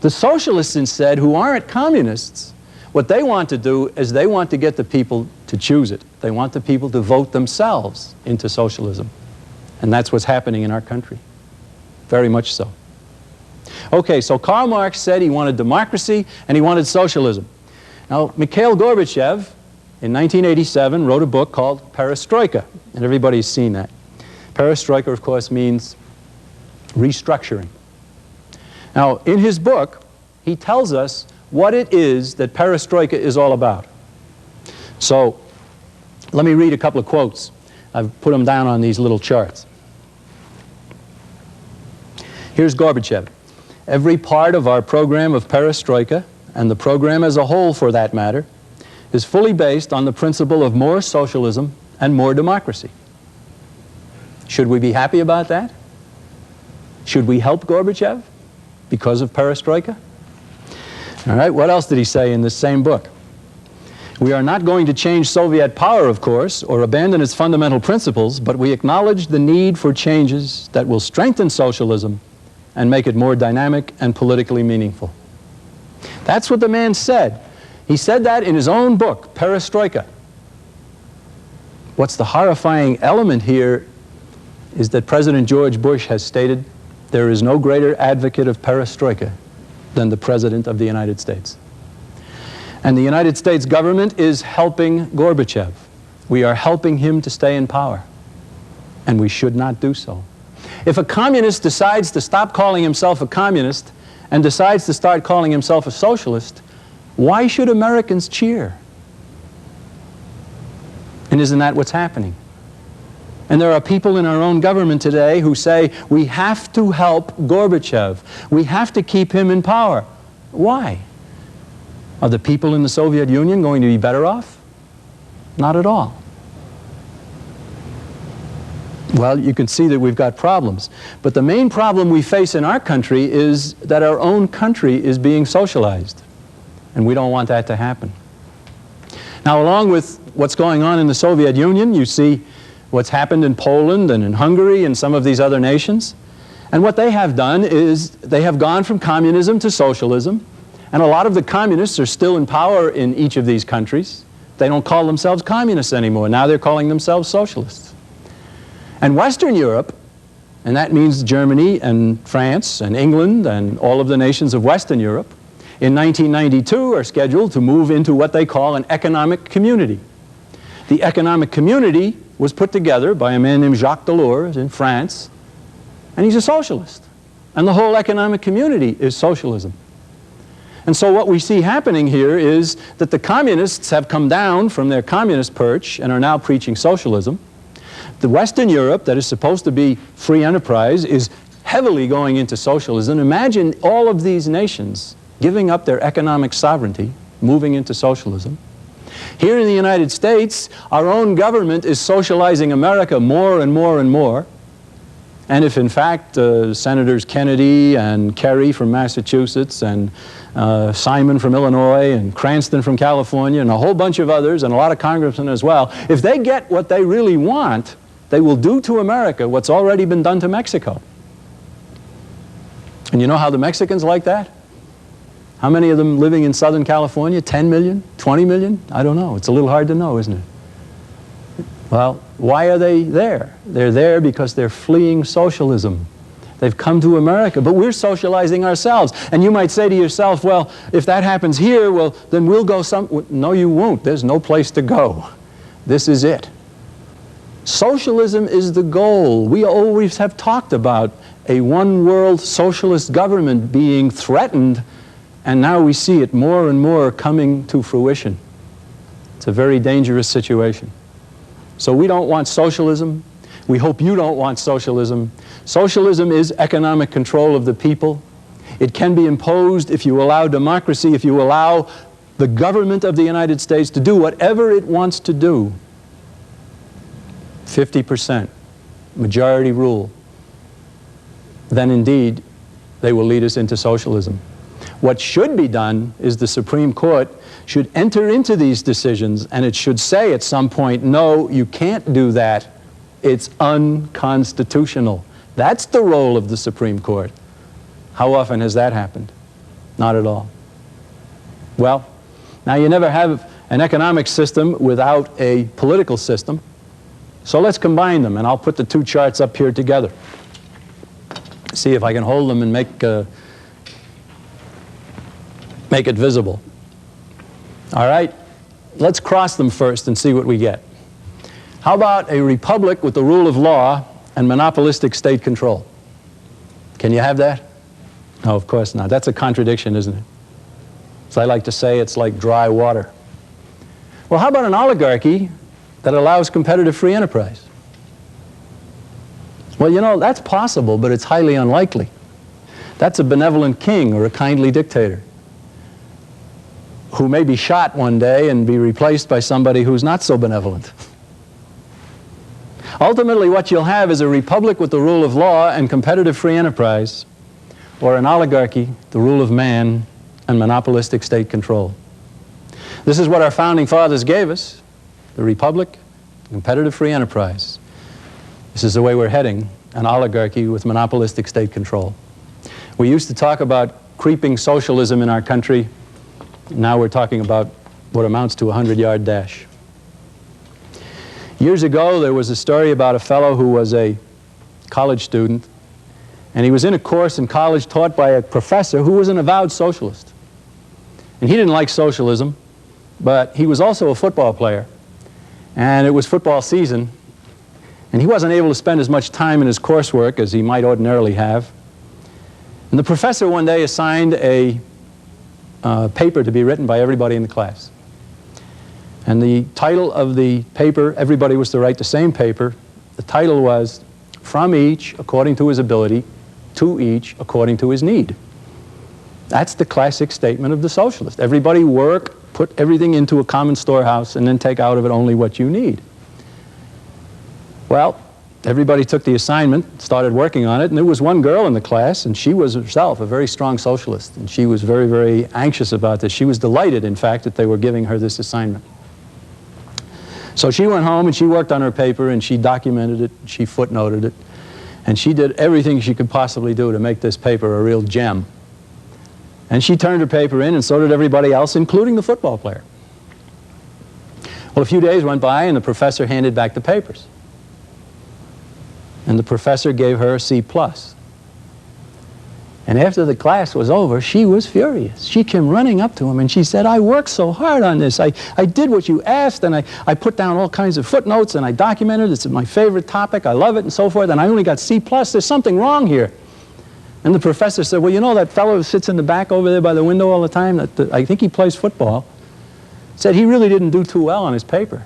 The socialists instead, who aren't communists, what they want to do is they want to get the people to choose it. They want the people to vote themselves into socialism. And that's what's happening in our country. Very much so. Okay, so Karl Marx said he wanted democracy and he wanted socialism. Now, Mikhail Gorbachev, in 1987, wrote a book called Perestroika, and everybody's seen that. Perestroika, of course, means restructuring. Now, in his book, he tells us what it is that perestroika is all about. So, let me read a couple of quotes. I've put them down on these little charts. Here's Gorbachev. Every part of our program of perestroika, and the program as a whole for that matter, is fully based on the principle of more socialism and more democracy. Should we be happy about that? Should we help Gorbachev because of perestroika? All right, what else did he say in this same book? We are not going to change Soviet power, of course, or abandon its fundamental principles, but we acknowledge the need for changes that will strengthen socialism and make it more dynamic and politically meaningful. That's what the man said. He said that in his own book, Perestroika. What's the horrifying element here is that President George Bush has stated there is no greater advocate of perestroika than the President of the United States. And the United States government is helping Gorbachev. We are helping him to stay in power. And we should not do so. If a communist decides to stop calling himself a communist and decides to start calling himself a socialist, why should Americans cheer? And isn't that what's happening? And there are people in our own government today who say, we have to help Gorbachev. We have to keep him in power. Why? Are the people in the Soviet Union going to be better off? Not at all. Well, you can see that we've got problems. But the main problem we face in our country is that our own country is being socialized. And we don't want that to happen. Now, along with what's going on in the Soviet Union, you see what's happened in Poland and in Hungary and some of these other nations. And what they have done is they have gone from communism to socialism. And a lot of the communists are still in power in each of these countries. They don't call themselves communists anymore. Now they're calling themselves socialists. And Western Europe, and that means Germany and France and England and all of the nations of Western Europe, in 1992 are scheduled to move into what they call an economic community. The economic community was put together by a man named Jacques Delors in France, and he's a socialist. And the whole economic community is socialism. And so what we see happening here is that the communists have come down from their communist perch and are now preaching socialism. The Western Europe, that is supposed to be free enterprise, is heavily going into socialism. Imagine all of these nations giving up their economic sovereignty, moving into socialism. Here in the United States, our own government is socializing America more and more and more. And if in fact Senators Kennedy and Kerry from Massachusetts and Simon from Illinois and Cranston from California and a whole bunch of others and a lot of congressmen as well, if they get what they really want, they will do to America what's already been done to Mexico. And you know how the Mexicans like that? How many of them living in Southern California? 10 million? 20 million? I don't know. It's a little hard to know, isn't it? Well, why are they there? They're there because they're fleeing socialism. They've come to America, but we're socializing ourselves. And you might say to yourself, well, if that happens here, well, then we'll go some... No, you won't. There's no place to go. This is it. Socialism is the goal. We always have talked about a one-world socialist government being threatened, and now we see it more and more coming to fruition. It's a very dangerous situation. So we don't want socialism. We hope you don't want socialism. Socialism is economic control of the people. It can be imposed if you allow democracy, if you allow the government of the United States to do whatever it wants to do. 50%, majority rule. Then indeed, they will lead us into socialism. What should be done is the Supreme Court should enter into these decisions, and it should say at some point, no, you can't do that. It's unconstitutional. That's the role of the Supreme Court. How often has that happened? Not at all. Well, now you never have an economic system without a political system. So let's combine them, and I'll put the two charts up here together. See if I can hold them and make it visible. All right, let's cross them first and see what we get. How about a republic with the rule of law and monopolistic state control? Can you have that? No, of course not. That's a contradiction, isn't it? As I like to say, it's like dry water. Well, how about an oligarchy that allows competitive free enterprise? Well, you know, that's possible, but it's highly unlikely. That's a benevolent king or a kindly dictator who may be shot one day and be replaced by somebody who's not so benevolent. Ultimately, what you'll have is a republic with the rule of law and competitive free enterprise, or an oligarchy, the rule of man, and monopolistic state control. This is what our founding fathers gave us, the republic, competitive free enterprise. This is the way we're heading, an oligarchy with monopolistic state control. We used to talk about creeping socialism in our country. Now we're talking about what amounts to a 100-yard dash. Years ago, there was a story about a fellow who was a college student, and he was in a course in college taught by a professor who was an avowed socialist. And he didn't like socialism, but he was also a football player, and it was football season, and he wasn't able to spend as much time in his coursework as he might ordinarily have. And the professor one day assigned a paper to be written by everybody in the class. And the title of the paper, everybody was to write the same paper. The title was, "From each according to his ability, to each according to his need." That's the classic statement of the socialist. Everybody work, put everything into a common storehouse, and then take out of it only what you need. Well, everybody took the assignment, started working on it, and there was one girl in the class, and she was herself a very strong socialist, and she was very, very anxious about this. She was delighted, in fact, that they were giving her this assignment. So she went home and she worked on her paper, and she documented it, she footnoted it, and she did everything she could possibly do to make this paper a real gem. And she turned her paper in, and so did everybody else, including the football player. Well, a few days went by, and the professor handed back the papers. And the professor gave her a C+. And after the class was over, she was furious. She came running up to him and she said, "I worked so hard on this. I did what you asked, and I put down all kinds of footnotes, and I documented it. It's my favorite topic. I love it," and so forth, "and I only got C+. There's something wrong here." And the professor said, "Well, you know that fellow who sits in the back over there by the window all the time, I think he plays football," said he really didn't do too well on his paper.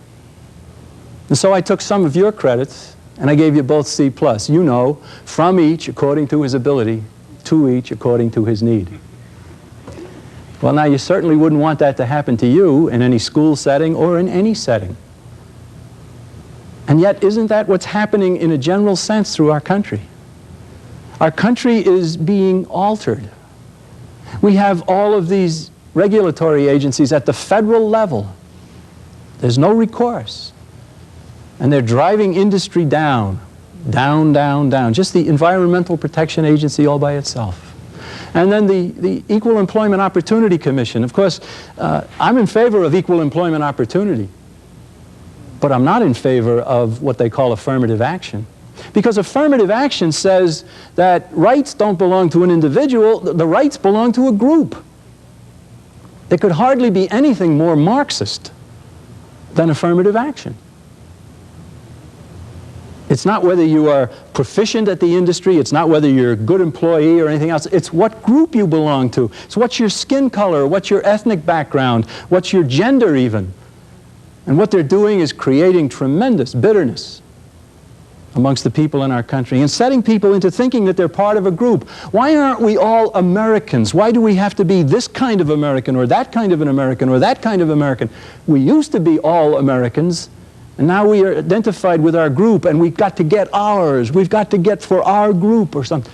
And so I took some of your credits, and I gave you both C+. You know, from each according to his ability, to each according to his need. Well, now you certainly wouldn't want that to happen to you in any school setting or in any setting. And yet, isn't that what's happening in a general sense through our country? Our country is being altered. We have all of these regulatory agencies at the federal level. There's no recourse. And they're driving industry down, down, down, down. Just the Environmental Protection Agency all by itself. And then the Equal Employment Opportunity Commission. Of course, I'm in favor of equal employment opportunity, but I'm not in favor of what they call affirmative action. Because affirmative action says that rights don't belong to an individual, the rights belong to a group. There could hardly be anything more Marxist than affirmative action. It's not whether you are proficient at the industry, it's not whether you're a good employee or anything else, it's what group you belong to. It's what's your skin color, what's your ethnic background, what's your gender even. And what they're doing is creating tremendous bitterness amongst the people in our country and setting people into thinking that they're part of a group. Why aren't we all Americans? Why do we have to be this kind of American or that kind of an American or that kind of American? We used to be all Americans, and now we are identified with our group, and we've got to get ours. We've got to get for our group or something.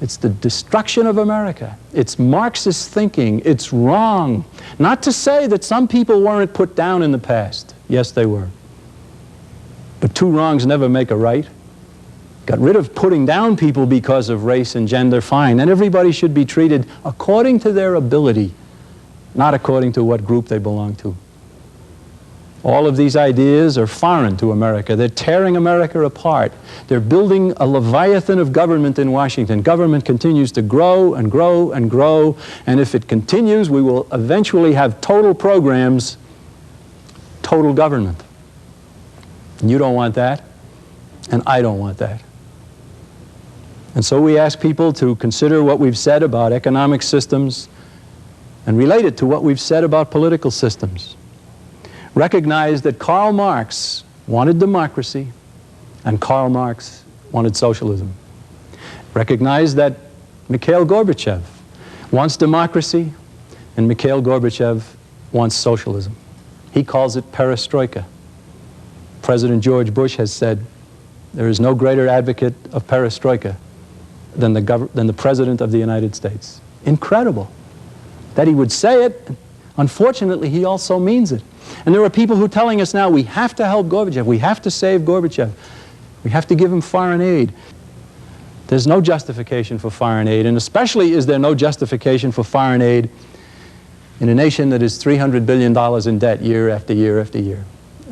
It's the destruction of America. It's Marxist thinking. It's wrong. Not to say that some people weren't put down in the past. Yes, they were. But two wrongs never make a right. Got rid of putting down people because of race and gender, fine. And everybody should be treated according to their ability, not according to what group they belong to. All of these ideas are foreign to America. They're tearing America apart. They're building a leviathan of government in Washington. Government continues to grow and grow and grow, and if it continues, we will eventually have total programs, total government. And you don't want that, and I don't want that. And so we ask people to consider what we've said about economic systems and relate it to what we've said about political systems. Recognize that Karl Marx wanted democracy and Karl Marx wanted socialism. Recognize that Mikhail Gorbachev wants democracy and Mikhail Gorbachev wants socialism. He calls it perestroika. President George Bush has said there is no greater advocate of perestroika than the President of the United States. Incredible that he would say it. Unfortunately, he also means it. And there are people who are telling us now we have to help Gorbachev, we have to save Gorbachev, we have to give him foreign aid. There's no justification for foreign aid, and especially is there no justification for foreign aid in a nation that is $300 billion in debt year after year after year.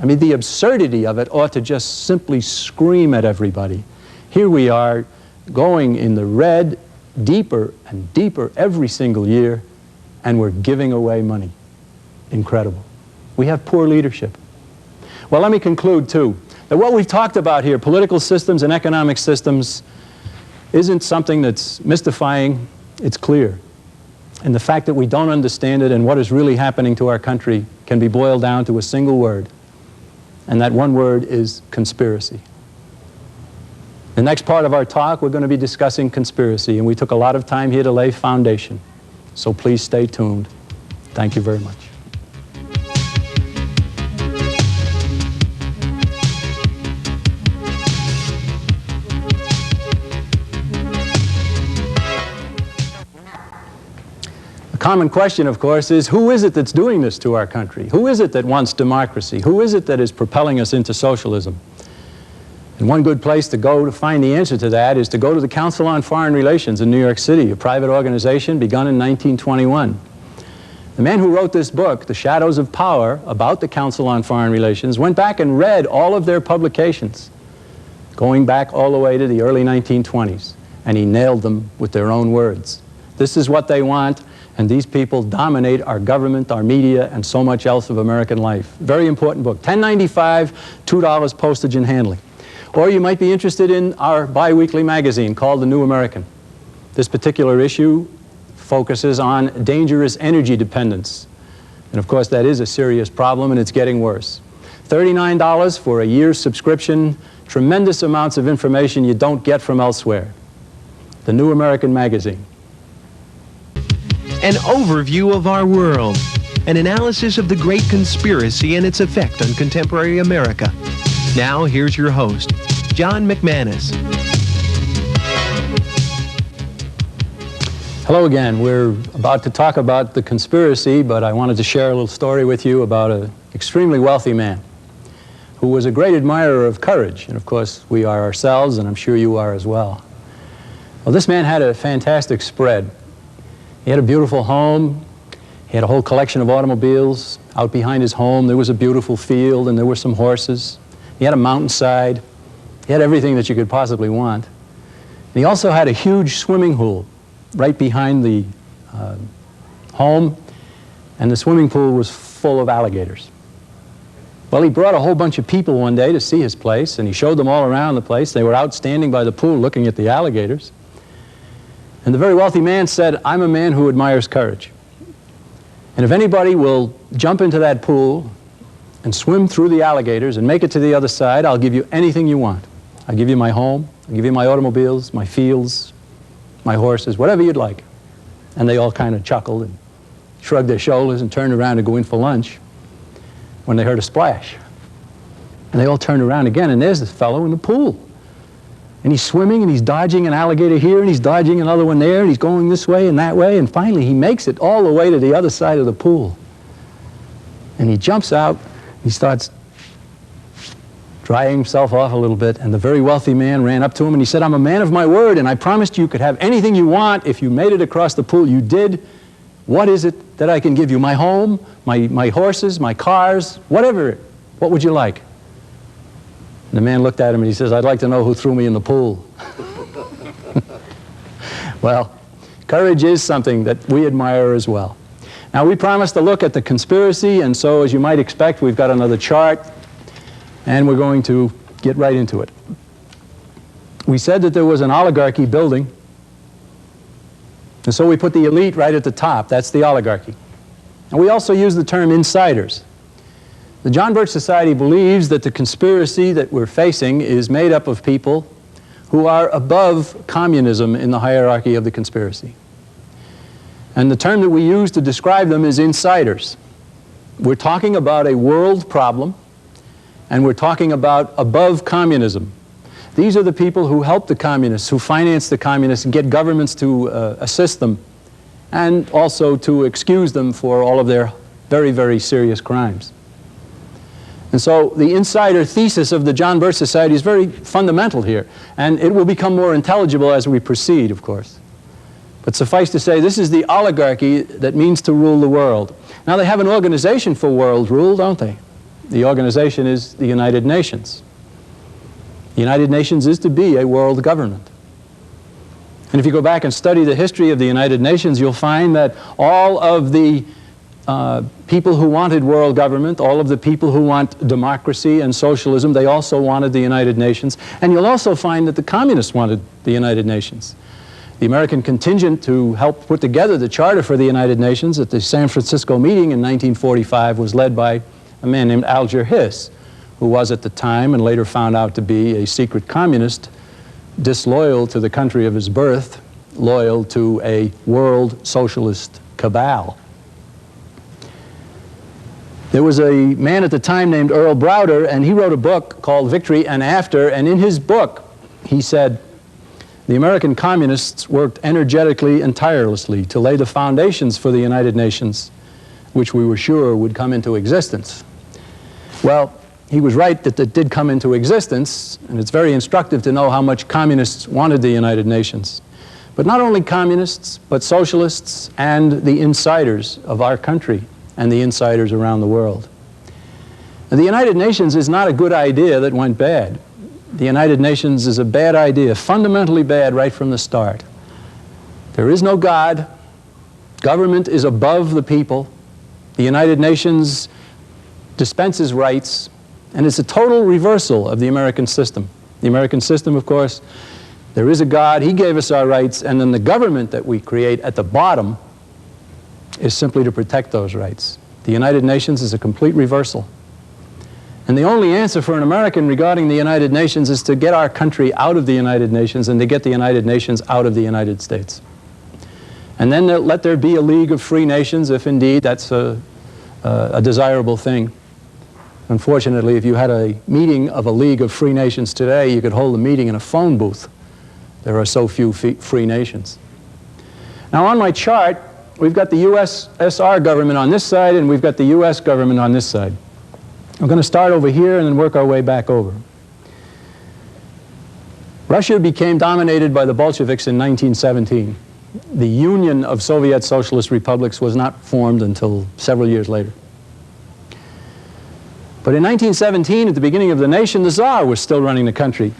I mean, the absurdity of it ought to just simply scream at everybody. Here we are going in the red deeper and deeper every single year, and we're giving away money. Incredible. We have poor leadership. Well, let me conclude, too, that what we've talked about here, political systems and economic systems, isn't something that's mystifying. It's clear. And the fact that we don't understand it and what is really happening to our country can be boiled down to a single word. And that one word is conspiracy. The next part of our talk, we're going to be discussing conspiracy, and we took a lot of time here to lay foundation. So please stay tuned. Thank you very much. The common question, of course, is who is it that's doing this to our country? Who is it that wants democracy? Who is it that is propelling us into socialism? And one good place to go to find the answer to that is to go to the Council on Foreign Relations in New York City, a private organization begun in 1921. The man who wrote this book, The Shadows of Power, about the Council on Foreign Relations, went back and read all of their publications, going back all the way to the early 1920s, and he nailed them with their own words. This is what they want, and these people dominate our government, our media, and so much else of American life. Very important book. $10.95, $2 postage and handling. Or you might be interested in our bi-weekly magazine called The New American. This particular issue focuses on dangerous energy dependence. And of course, that is a serious problem, and it's getting worse. $39 for a year's subscription, tremendous amounts of information you don't get from elsewhere. The New American magazine. An overview of our world, an analysis of the great conspiracy and its effect on contemporary America. Now, here's your host, John McManus. Hello again. We're about to talk about the conspiracy, but I wanted to share a little story with you about an extremely wealthy man who was a great admirer of courage. And of course, we are ourselves, and I'm sure you are as well. Well, this man had a fantastic spread. He had a beautiful home. He had a whole collection of automobiles. Out behind his home, there was a beautiful field, and there were some horses. He had a mountainside. He had everything that you could possibly want. And he also had a huge swimming pool right behind the home, and the swimming pool was full of alligators. Well, he brought a whole bunch of people one day to see his place, and he showed them all around the place. They were out standing by the pool looking at the alligators. And the very wealthy man said, "I'm a man who admires courage. And if anybody will jump into that pool and swim through the alligators and make it to the other side, I'll give you anything you want. I'll give you my home, I'll give you my automobiles, my fields, my horses, whatever you'd like." And they all kind of chuckled and shrugged their shoulders and turned around to go in for lunch when they heard a splash. And they all turned around again, and there's this fellow in the pool. And he's swimming, and he's dodging an alligator here, and he's dodging another one there, and he's going this way and that way, and finally he makes it all the way to the other side of the pool. And he jumps out, he starts drying himself off a little bit, and the very wealthy man ran up to him and he said, "I'm a man of my word, and I promised you could have anything you want if you made it across the pool. You did. What is it that I can give you? My home, my horses, my cars, whatever. What would you like?" And the man looked at him and he says, "I'd like to know who threw me in the pool." Well, courage is something that we admire as well. Now, we promised to look at the conspiracy, and so as you might expect, we've got another chart, and we're going to get right into it. We said that there was an oligarchy building, and so we put the elite right at the top. That's the oligarchy. And we also use the term insiders. The John Birch Society believes that the conspiracy that we're facing is made up of people who are above communism in the hierarchy of the conspiracy. And the term that we use to describe them is insiders. We're talking about a world problem, and we're talking about above communism. These are the people who help the communists, who finance the communists, and get governments to assist them, and also to excuse them for all of their very, very serious crimes. And so the insider thesis of the John Birch Society is very fundamental here, and it will become more intelligible as we proceed, of course. But suffice to say, this is the oligarchy that means to rule the world. Now, they have an organization for world rule, don't they? The organization is the United Nations. The United Nations is to be a world government. And if you go back and study the history of the United Nations, you'll find that all of the people who wanted world government, all of the people who want democracy and socialism, they also wanted the United Nations. And you'll also find that the communists wanted the United Nations. The American contingent to help put together the charter for the United Nations at the San Francisco meeting in 1945 was led by a man named Alger Hiss, who was at the time and later found out to be a secret communist, disloyal to the country of his birth, loyal to a world socialist cabal. There was a man at the time named Earl Browder, and he wrote a book called Victory and After, and in his book he said, the American communists worked energetically and tirelessly to lay the foundations for the United Nations, which we were sure would come into existence. Well, he was right that it did come into existence, and it's very instructive to know how much communists wanted the United Nations. But not only communists, but socialists and the insiders of our country and the insiders around the world. Now, the United Nations is not a good idea that went bad. The United Nations is a bad idea, fundamentally bad right from the start. There is no God. Government is above the people. The United Nations dispenses rights, and it's a total reversal of the American system. The American system, of course, there is a God, He gave us our rights, and then the government that we create at the bottom is simply to protect those rights. The United Nations is a complete reversal. And the only answer for an American regarding the United Nations is to get our country out of the United Nations and to get the United Nations out of the United States. And then let there be a League of Free Nations if indeed that's a desirable thing. Unfortunately, if you had a meeting of a League of Free Nations today, you could hold a meeting in a phone booth. There are so few free nations. Now on my chart, we've got the USSR government on this side and we've got the US government on this side. We're going to start over here and then work our way back over. Russia became dominated by the Bolsheviks in 1917. The Union of Soviet Socialist Republics was not formed until several years later. But in 1917, at the beginning of the nation, the Tsar was still running the country.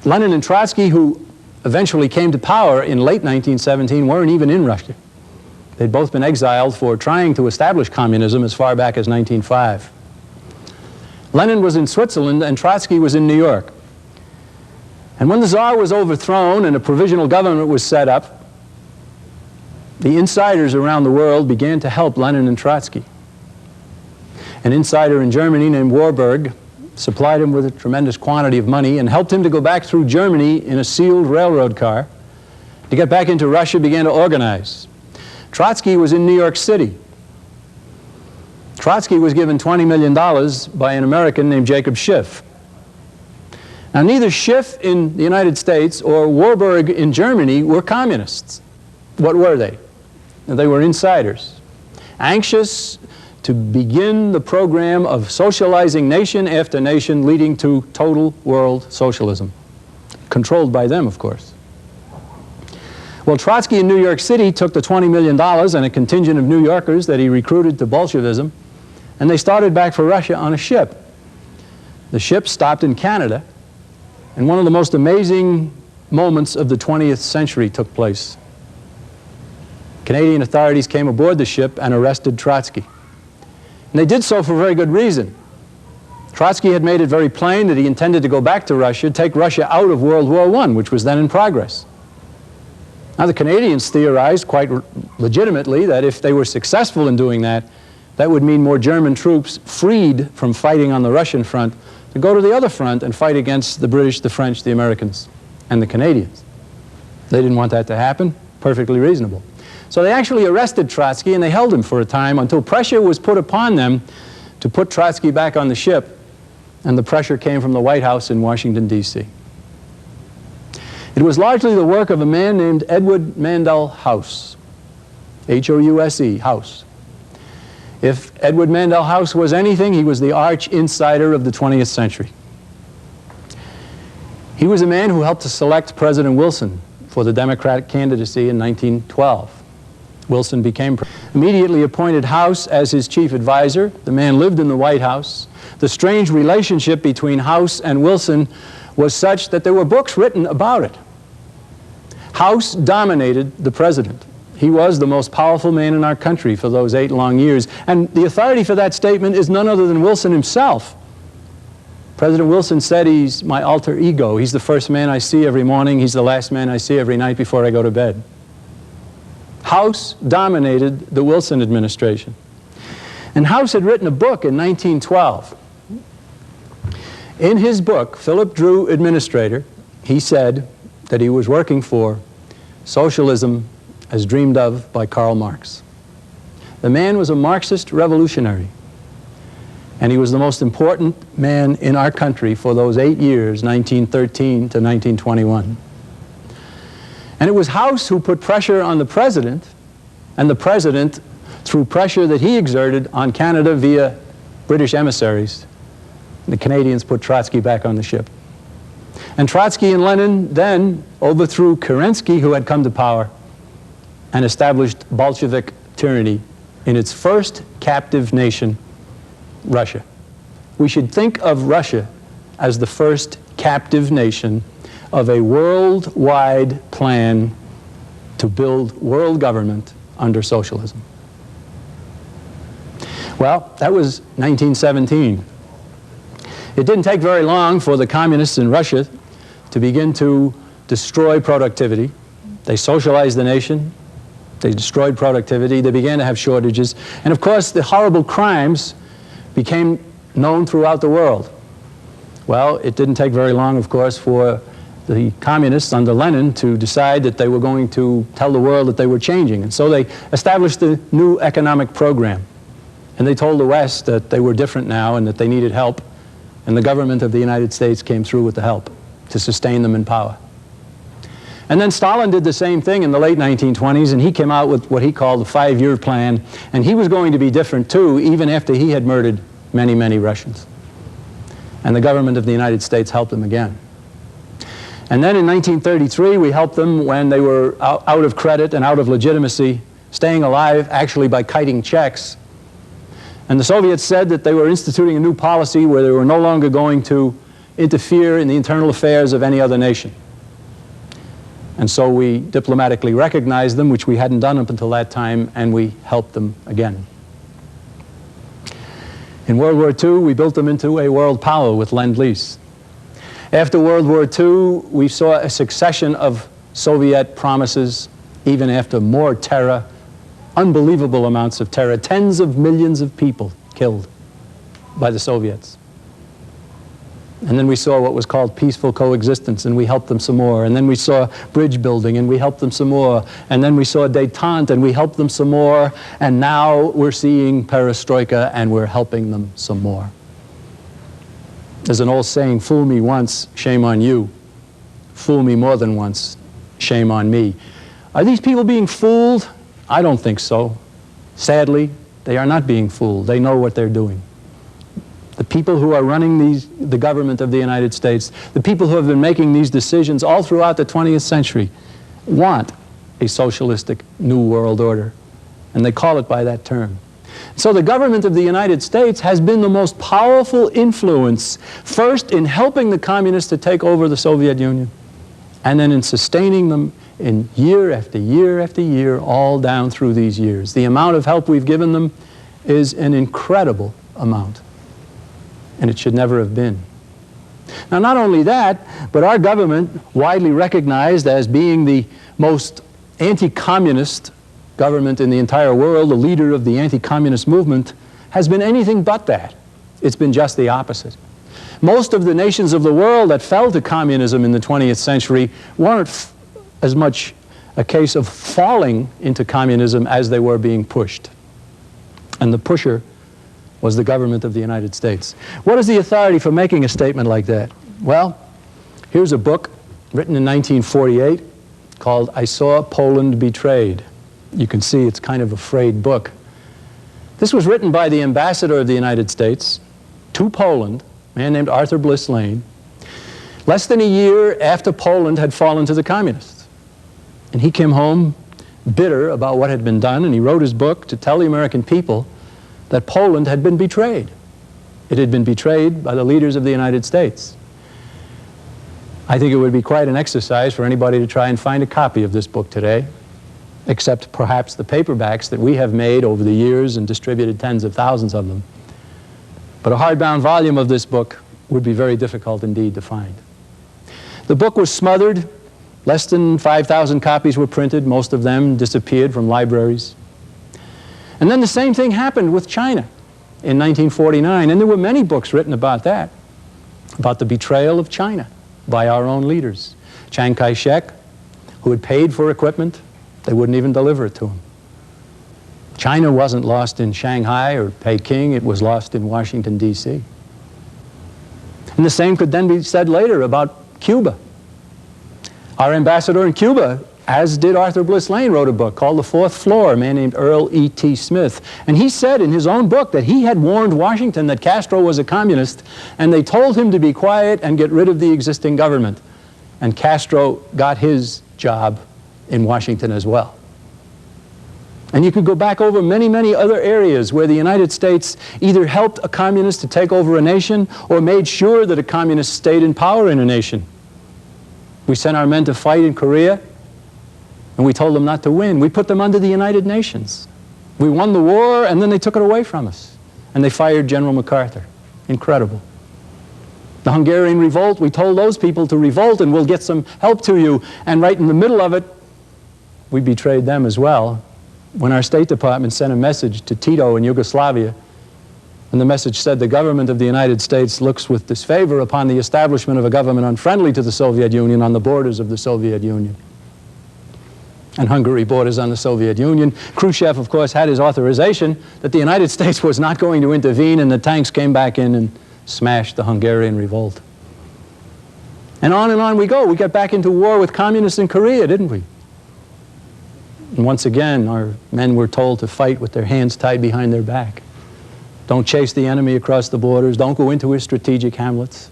Lenin and Trotsky, who eventually came to power in late 1917, weren't even in Russia. They'd both been exiled for trying to establish communism as far back as 1905. Lenin was in Switzerland and Trotsky was in New York. And when the Tsar was overthrown and a provisional government was set up, the insiders around the world began to help Lenin and Trotsky. An insider in Germany named Warburg supplied him with a tremendous quantity of money and helped him to go back through Germany in a sealed railroad car. To get back into Russia, began to organize. Trotsky was in New York City. Trotsky was given $20 million by an American named Jacob Schiff. Now, neither Schiff in the United States or Warburg in Germany were communists. What were they? They were insiders, anxious to begin the program of socializing nation after nation, leading to total world socialism, controlled by them, of course. Well, Trotsky in New York City took the $20 million and a contingent of New Yorkers that he recruited to Bolshevism, and they started back for Russia on a ship. The ship stopped in Canada, and one of the most amazing moments of the 20th century took place. Canadian authorities came aboard the ship and arrested Trotsky. And they did so for very good reason. Trotsky had made it very plain that he intended to go back to Russia, take Russia out of World War I, which was then in progress. Now, the Canadians theorized quite legitimately that if they were successful in doing that, that would mean more German troops freed from fighting on the Russian front to go to the other front and fight against the British, the French, the Americans, and the Canadians. They didn't want that to happen. Perfectly reasonable. So they actually arrested Trotsky and they held him for a time until pressure was put upon them to put Trotsky back on the ship, and the pressure came from the White House in Washington, D.C. It was largely the work of a man named Edward Mandell House, H-O-U-S-E, House. If Edward Mandell House was anything, he was the arch insider of the 20th century. He was a man who helped to select President Wilson for the Democratic candidacy in 1912. Wilson became immediately appointed House as his chief advisor. The man lived in the White House. The strange relationship between House and Wilson was such that there were books written about it. House dominated the president. He was the most powerful man in our country for those 8 long years. And the authority for that statement is none other than Wilson himself. President Wilson said, "He's my alter ego. He's the first man I see every morning. He's the last man I see every night before I go to bed." House dominated the Wilson administration. And House had written a book in 1912. In his book, Philip Drew, Administrator, he said that he was working for socialism as dreamed of by Karl Marx. The man was a Marxist revolutionary, and he was the most important man in our country for those 8 years, 1913 to 1921. And it was House who put pressure on the president, and the president, through pressure that he exerted on Canada via British emissaries, the Canadians put Trotsky back on the ship. And Trotsky and Lenin then overthrew Kerensky, who had come to power, and established Bolshevik tyranny in its first captive nation, Russia. We should think of Russia as the first captive nation of a worldwide plan to build world government under socialism. Well, that was 1917. It didn't take very long for the communists in Russia to begin to destroy productivity. They socialized the nation. They destroyed productivity. They began to have shortages. And of course, the horrible crimes became known throughout the world. Well, it didn't take very long, of course, for the communists under Lenin to decide that they were going to tell the world that they were changing. And so they established a new economic program. And they told the West that they were different now and that they needed help. And the government of the United States came through with the help to sustain them in power. And then Stalin did the same thing in the late 1920s, and he came out with what he called the 5-year plan. And he was going to be different too, even after he had murdered many, many Russians. And the government of the United States helped him again. And then in 1933, we helped them when they were out of credit and out of legitimacy, staying alive actually by kiting checks. And the Soviets said that they were instituting a new policy where they were no longer going to interfere in the internal affairs of any other nation. And so we diplomatically recognized them, which we hadn't done up until that time, and we helped them again. In World War II, we built them into a world power with Lend-Lease. After World War II, we saw a succession of Soviet promises, even after more terror, unbelievable amounts of terror, tens of millions of people killed by the Soviets. And then we saw what was called peaceful coexistence, and we helped them some more. And then we saw bridge building, and we helped them some more. And then we saw détente, and we helped them some more. And now we're seeing perestroika, and we're helping them some more. There's an old saying, fool me once, shame on you. Fool me more than once, shame on me. Are these people being fooled? I don't think so. Sadly, they are not being fooled. They know what they're doing. The people who are running the government of the United States, the people who have been making these decisions all throughout the 20th century, want a socialistic new world order, and they call it by that term. So the government of the United States has been the most powerful influence, first in helping the communists to take over the Soviet Union, and then in sustaining them in year after year after year, all down through these years. The amount of help we've given them is an incredible amount. and it should never have been. Now, not only that, but our government, widely recognized as being the most anti-communist government in the entire world, the leader of the anti-communist movement, has been anything but that. It's been just the opposite. Most of the nations of the world that fell to communism in the 20th century weren't as much a case of falling into communism as they were being pushed. And the pusher was the government of the United States. What is the authority for making a statement like that? Well, here's a book written in 1948 called I Saw Poland Betrayed. You can see it's kind of a frayed book. This was written by the ambassador of the United States to Poland, a man named Arthur Bliss Lane, less than a year after Poland had fallen to the communists. And he came home bitter about what had been done, and he wrote his book to tell the American people that Poland had been betrayed. It had been betrayed by the leaders of the United States. I think it would be quite an exercise for anybody to try and find a copy of this book today, except perhaps the paperbacks that we have made over the years and distributed tens of thousands of them. But a hardbound volume of this book would be very difficult indeed to find. The book was smothered. Less than 5,000 copies were printed. Most of them disappeared from libraries. And then the same thing happened with China in 1949, and there were many books written about that, about the betrayal of China by our own leaders. Chiang Kai-shek, who had paid for equipment, they wouldn't even deliver it to him. China wasn't lost in Shanghai or Peking, it was lost in Washington, D.C. And the same could then be said later about Cuba. Our ambassador in Cuba, as did Arthur Bliss Lane, wrote a book called The Fourth Floor, a man named Earl E.T. Smith. And he said in his own book that he had warned Washington that Castro was a communist, and they told him to be quiet and get rid of the existing government. And Castro got his job in Washington as well. And you could go back over many, many other areas where the United States either helped a communist to take over a nation or made sure that a communist stayed in power in a nation. We sent our men to fight in Korea, and we told them not to win. We put them under the United Nations. We won the war, and then they took it away from us. And they fired General MacArthur. Incredible. The Hungarian revolt, we told those people to revolt and we'll get some help to you. And right in the middle of it, we betrayed them as well. When our State Department sent a message to Tito in Yugoslavia, and the message said, the government of the United States looks with disfavor upon the establishment of a government unfriendly to the Soviet Union on the borders of the Soviet Union. And Hungary borders on the Soviet Union. Khrushchev, of course, had his authorization that the United States was not going to intervene, and the tanks came back in and smashed the Hungarian revolt. And on we go. We got back into war with communists in Korea, didn't we? And once again, our men were told to fight with their hands tied behind their back. Don't chase the enemy across the borders. Don't go into his strategic hamlets.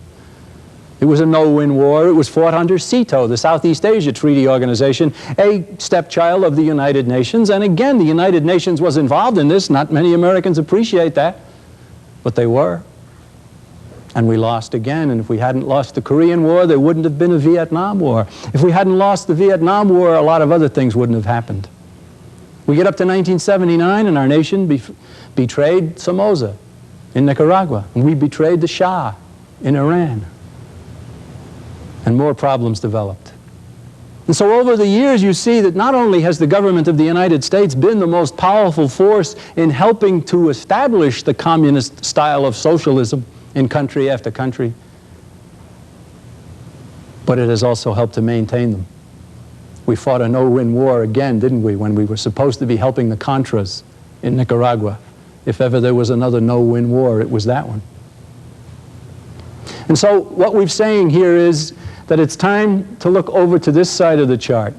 It was a no-win war. It was fought under SEATO, the Southeast Asia Treaty Organization, a stepchild of the United Nations. And again, the United Nations was involved in this. Not many Americans appreciate that, but they were. And we lost again. And if we hadn't lost the Korean War, there wouldn't have been a Vietnam War. If we hadn't lost the Vietnam War, a lot of other things wouldn't have happened. We get up to 1979, and our nation betrayed Somoza in Nicaragua. And we betrayed the Shah in Iran. And more problems developed. And so over the years, you see that not only has the government of the United States been the most powerful force in helping to establish the communist style of socialism in country after country, but it has also helped to maintain them. We fought a no-win war again, didn't we, when we were supposed to be helping the Contras in Nicaragua. If ever there was another no-win war, it was that one. And so what we're saying here is that it's time to look over to this side of the chart.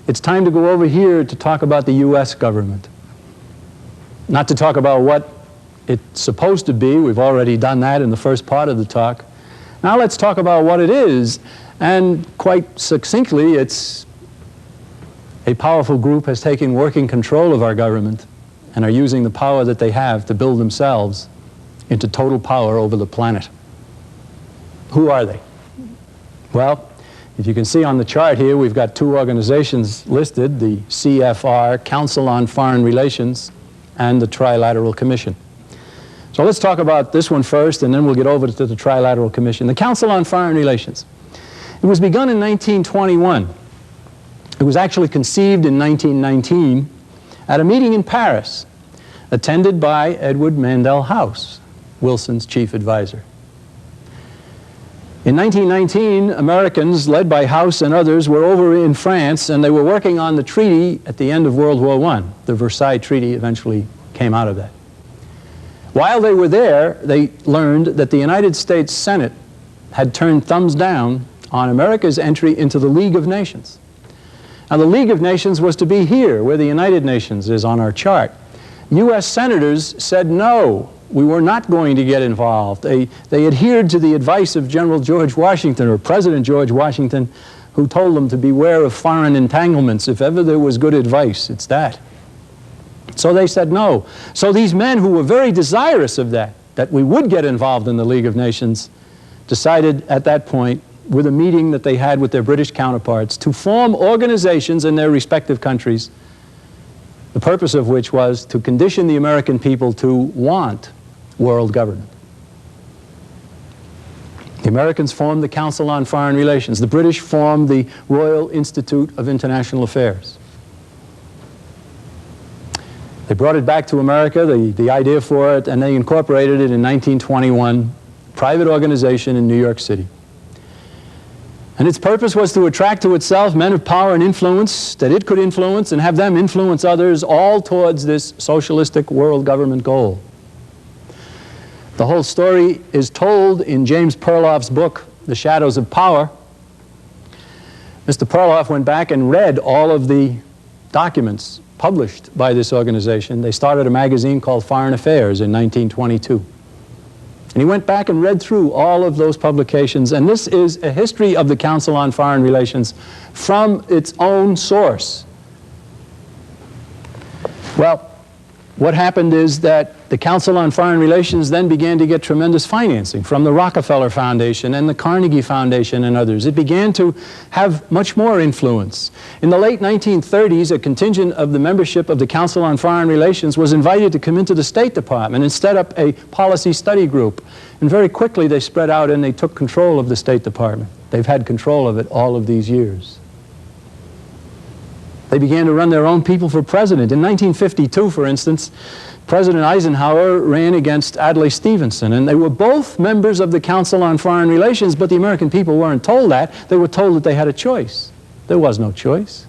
It's time to go over here to talk about the U.S. government. Not to talk about what it's supposed to be. We've already done that in the first part of the talk. Now let's talk about what it is. And quite succinctly, it's a powerful group has taken working control of our government and are using the power that they have to build themselves into total power over the planet. Who are they? Well, if you can see on the chart here, we've got two organizations listed, the CFR, Council on Foreign Relations, and the Trilateral Commission. So let's talk about this one first, and then we'll get over to the Trilateral Commission. The Council on Foreign Relations. It was begun in 1921. It was actually conceived in 1919 at a meeting in Paris, attended by Edward Mandell House, Wilson's chief advisor. In 1919, Americans, led by House and others, were over in France, and they were working on the treaty at the end of World War I. The Versailles Treaty eventually came out of that. While they were there, they learned that the United States Senate had turned thumbs down on America's entry into the League of Nations. Now, the League of Nations was to be here, where the United Nations is on our chart. U.S. senators said no, we were not going to get involved. They adhered to the advice of General George Washington, or President George Washington, who told them to beware of foreign entanglements. If ever there was good advice, it's that. So they said no. So these men who were very desirous of that we would get involved in the League of Nations, decided at that point, with a meeting that they had with their British counterparts, to form organizations in their respective countries, the purpose of which was to condition the American people to want world government. The Americans formed the Council on Foreign Relations. The British formed the Royal Institute of International Affairs. They brought it back to America, the idea for it, and they incorporated it in 1921, private organization in New York City. And its purpose was to attract to itself men of power and influence that it could influence and have them influence others, all towards this socialistic world government goal. The whole story is told in James Perloff's book, The Shadows of Power. Mr. Perloff went back and read all of the documents published by this organization. They started a magazine called Foreign Affairs in 1922. And he went back and read through all of those publications, and this is a history of the Council on Foreign Relations from its own source. Well, what happened is that the Council on Foreign Relations then began to get tremendous financing from the Rockefeller Foundation and the Carnegie Foundation and others. It began to have much more influence. In the late 1930s, a contingent of the membership of the Council on Foreign Relations was invited to come into the State Department and set up a policy study group. And very quickly they spread out and they took control of the State Department. They've had control of it all of these years. They began to run their own people for president. In 1952, for instance, President Eisenhower ran against Adlai Stevenson, and they were both members of the Council on Foreign Relations, but the American people weren't told that. They were told that they had a choice. There was no choice.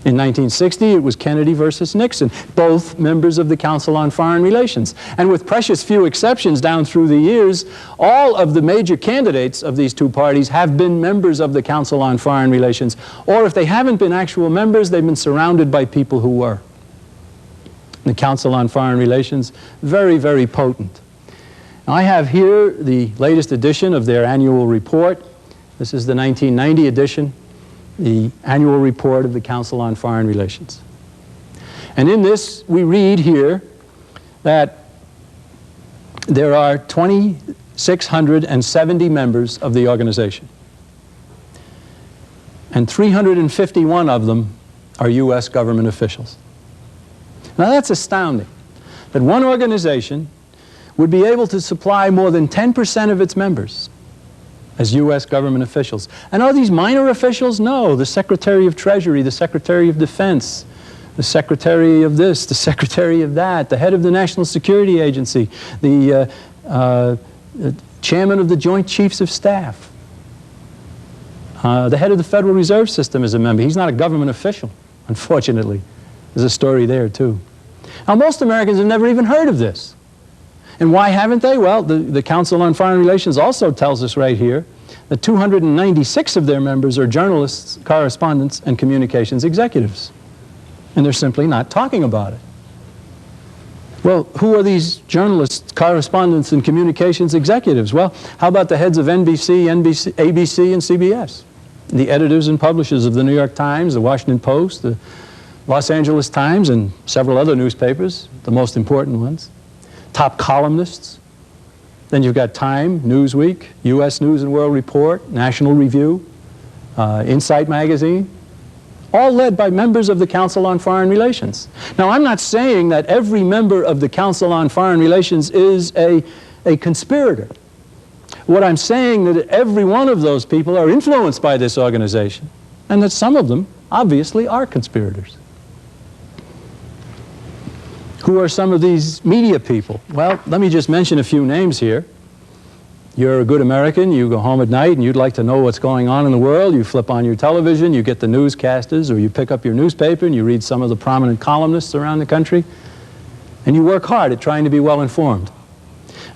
In 1960, it was Kennedy versus Nixon, both members of the Council on Foreign Relations. And with precious few exceptions down through the years, all of the major candidates of these two parties have been members of the Council on Foreign Relations. Or if they haven't been actual members, they've been surrounded by people who were. The Council on Foreign Relations, very, very potent. Now, I have here the latest edition of their annual report. This is the 1990 edition. The annual report of the Council on Foreign Relations. And in this, we read here that there are 2,670 members of the organization. And 351 of them are U.S. government officials. Now that's astounding, that one organization would be able to supply more than 10% of its members as U.S. government officials. And are these minor officials? No. The Secretary of Treasury, the Secretary of Defense, the Secretary of this, the Secretary of that, the head of the National Security Agency, the Chairman of the Joint Chiefs of Staff. The head of the Federal Reserve System is a member. He's not a government official, unfortunately. There's a story there, too. Now, most Americans have never even heard of this. And why haven't they? Well, the Council on Foreign Relations also tells us right here that 296 of their members are journalists, correspondents, and communications executives. And they're simply not talking about it. Well, who are these journalists, correspondents, and communications executives? Well, how about the heads of NBC, ABC, and CBS? The editors and publishers of the New York Times, the Washington Post, the Los Angeles Times, and several other newspapers, the most important ones. Top columnists. Then you've got Time, Newsweek, U.S. News and World Report, National Review, Insight Magazine. all led by members of the Council on Foreign Relations. Now, I'm not saying that every member of the Council on Foreign Relations is a conspirator. What I'm saying is that every one of those people are influenced by this organization, and that some of them obviously are conspirators. Who are some of these media people? Well, let me just mention a few names here. You're a good American, you go home at night and you'd like to know what's going on in the world. You flip on your television, you get the newscasters, or you pick up your newspaper and you read some of the prominent columnists around the country, and you work hard at trying to be well informed.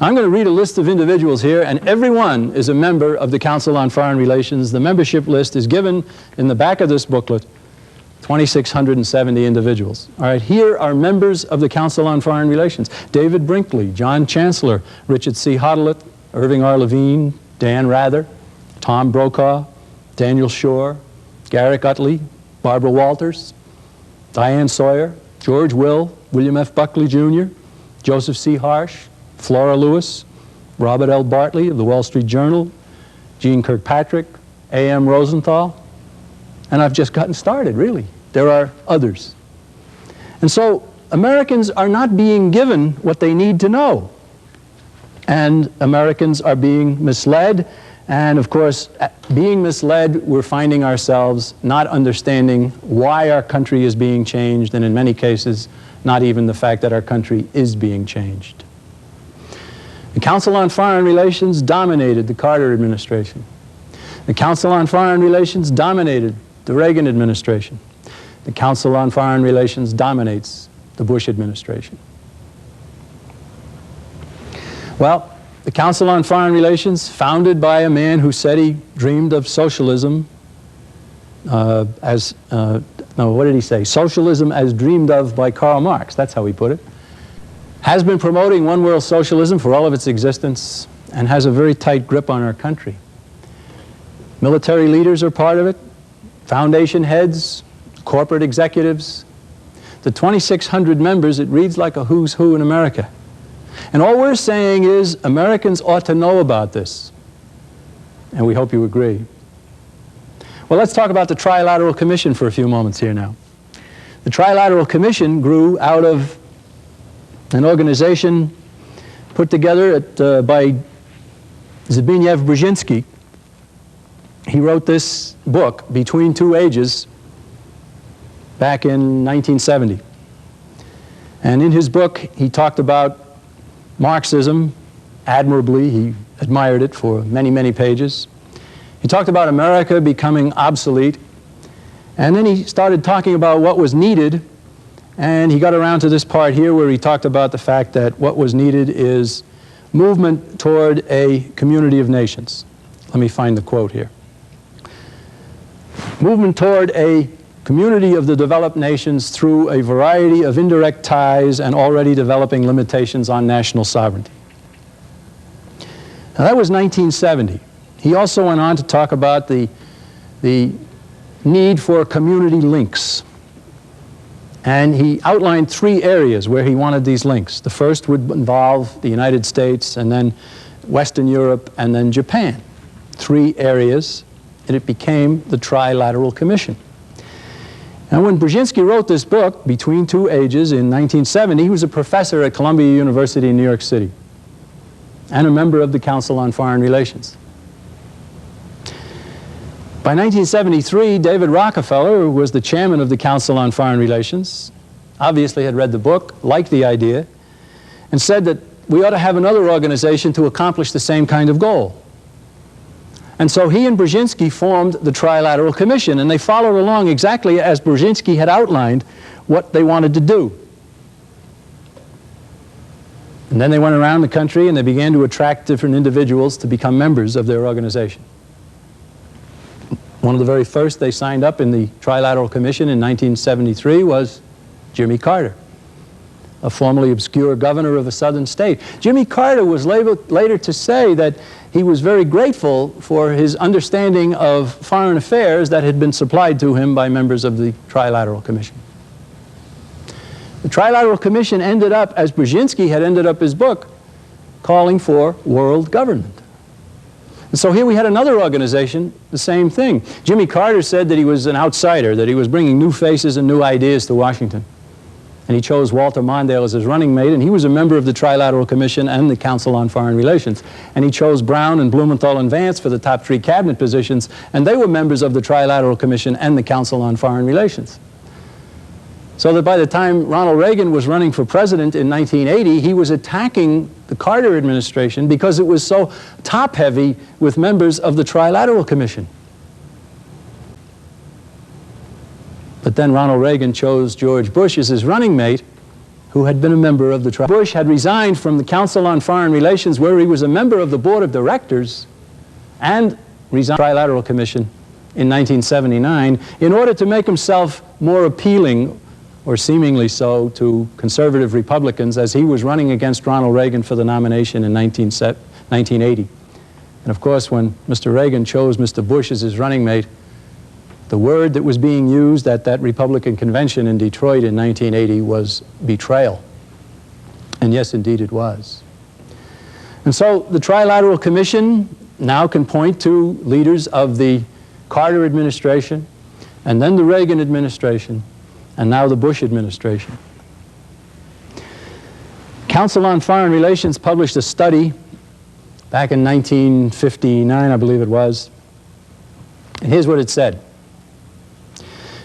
I'm going to read a list of individuals here, and everyone is a member of the Council on Foreign Relations. The membership list is given in the back of this booklet, 2,670 individuals. All right, here are members of the Council on Foreign Relations: David Brinkley, John Chancellor, Richard C. Hodelet, Irving R. Levine, Dan Rather, Tom Brokaw, Daniel Shore, Garrick Utley, Barbara Walters, Diane Sawyer, George Will, William F. Buckley Jr., Joseph C. Harsh, Flora Lewis, Robert L. Bartley of the Wall Street Journal, Gene Kirkpatrick, A.M. Rosenthal, and I've just gotten started, really. There are others. And so Americans are not being given what they need to know. And Americans are being misled, and of course, being misled, we're finding ourselves not understanding why our country is being changed, and in many cases, not even the fact that our country is being changed. The Council on Foreign Relations dominated the Carter administration. The Council on Foreign Relations dominated the Reagan administration. The Council on Foreign Relations dominates the Bush administration. What the Council on Foreign Relations, founded by a man who said he dreamed of socialism what did he say? Socialism as dreamed of by Karl Marx, that's how he put it, has been promoting one world socialism for all of its existence and has a very tight grip on our country. Military leaders are part of it, foundation heads, corporate executives. The 2,600 members, it reads like a who's who in America. And all we're saying is Americans ought to know about this. And we hope you agree. Well, let's talk about the Trilateral Commission for a few moments here now. The Trilateral Commission grew out of an organization put together by Zbigniew Brzezinski. He wrote this book, Between Two Ages, back in 1970. And in his book, he talked about Marxism admirably. He admired it for many, many pages. He talked about America becoming obsolete. And then he started talking about what was needed. And he got around to this part here where he talked about the fact that what was needed is movement toward a community of nations. Let me find the quote here. Movement toward a community of the developed nations through a variety of indirect ties and already developing limitations on national sovereignty. Now that was 1970. He also went on to talk about the need for community links. And he outlined 3 areas where he wanted these links. The first would involve the United States, and then Western Europe, and then Japan. 3 areas, and it became the Trilateral Commission. And when Brzezinski wrote this book, Between Two Ages, in 1970, he was a professor at Columbia University in New York City and a member of the Council on Foreign Relations. By 1973, David Rockefeller, who was the chairman of the Council on Foreign Relations, obviously had read the book, liked the idea, and said that we ought to have another organization to accomplish the same kind of goal. And so he and Brzezinski formed the Trilateral Commission, and they followed along exactly as Brzezinski had outlined what they wanted to do. And then they went around the country and they began to attract different individuals to become members of their organization. One of the very first they signed up in the Trilateral Commission in 1973 was Jimmy Carter, a formerly obscure governor of a southern state. Jimmy Carter was later to say that he was very grateful for his understanding of foreign affairs that had been supplied to him by members of the Trilateral Commission. The Trilateral Commission ended up, as Brzezinski had ended up his book, calling for world government. And so here we had another organization, the same thing. Jimmy Carter said that he was an outsider, that he was bringing new faces and new ideas to Washington. And he chose Walter Mondale as his running mate, and he was a member of the Trilateral Commission and the Council on Foreign Relations. And he chose Brown and Blumenthal and Vance for the top 3 cabinet positions, and they were members of the Trilateral Commission and the Council on Foreign Relations. So that by the time Ronald Reagan was running for president in 1980, he was attacking the Carter administration because it was so top-heavy with members of the Trilateral Commission. But then Ronald Reagan chose George Bush as his running mate, who had been a member of the Trilateral. Bush had resigned from the Council on Foreign Relations, where he was a member of the Board of Directors, and resigned from the Trilateral Commission in 1979 in order to make himself more appealing, or seemingly so, to conservative Republicans as he was running against Ronald Reagan for the nomination in 1980. And of course, when Mr. Reagan chose Mr. Bush as his running mate, the word that was being used at that Republican convention in Detroit in 1980 was betrayal. And yes, indeed it was. And so the Trilateral Commission now can point to leaders of the Carter administration, and then the Reagan administration, and now the Bush administration. Council on Foreign Relations published a study back in 1959, I believe it was. And here's what it said.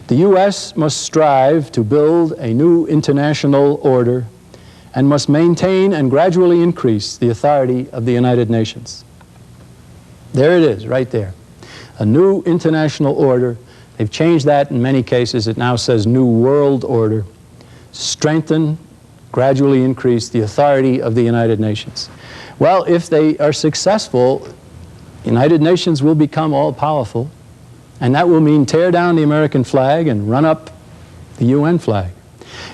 The U.S. must strive to build a new international order and must maintain and gradually increase the authority of the United Nations. There it is, right there. A new international order. They've changed that in many cases. It now says New World Order. Strengthen, gradually increase the authority of the United Nations. Well, if they are successful, the United Nations will become all-powerful, and that will mean tear down the American flag and run up the UN flag.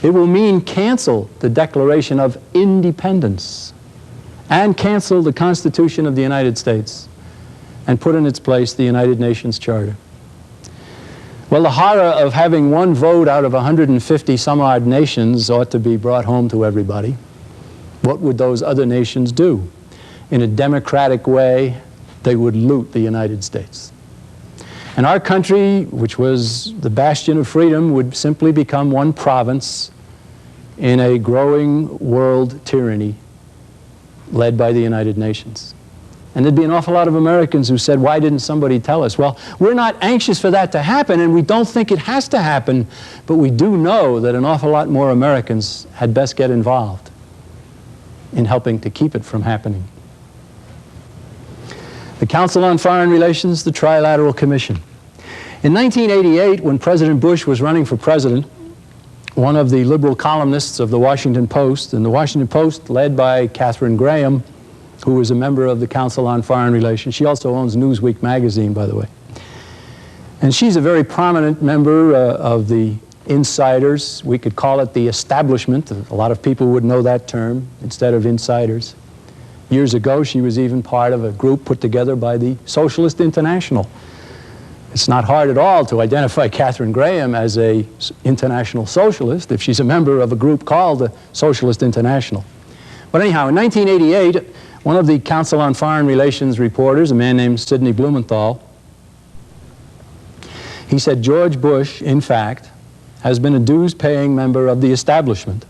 It will mean cancel the Declaration of Independence and cancel the Constitution of the United States and put in its place the United Nations Charter. Well, the horror of having one vote out of 150 some odd nations ought to be brought home to everybody. What would those other nations do? In a democratic way, they would loot the United States. And our country, which was the bastion of freedom, would simply become one province in a growing world tyranny led by the United Nations. And there'd be an awful lot of Americans who said, why didn't somebody tell us? Well, we're not anxious for that to happen, and we don't think it has to happen, but we do know that an awful lot more Americans had best get involved in helping to keep it from happening. The Council on Foreign Relations, the Trilateral Commission. In 1988, when President Bush was running for president, one of the liberal columnists of the Washington Post, and the Washington Post, led by Katharine Graham, who was a member of the Council on Foreign Relations. She also owns Newsweek magazine, by the way. And she's a very prominent member of the insiders. We could call it the establishment. A lot of people would know that term instead of insiders. Years ago, she was even part of a group put together by the Socialist International. It's not hard at all to identify Katharine Graham as an international socialist if she's a member of a group called the Socialist International. But anyhow, in 1988, one of the Council on Foreign Relations reporters, a man named Sidney Blumenthal, he said George Bush, in fact, has been a dues-paying member of the establishment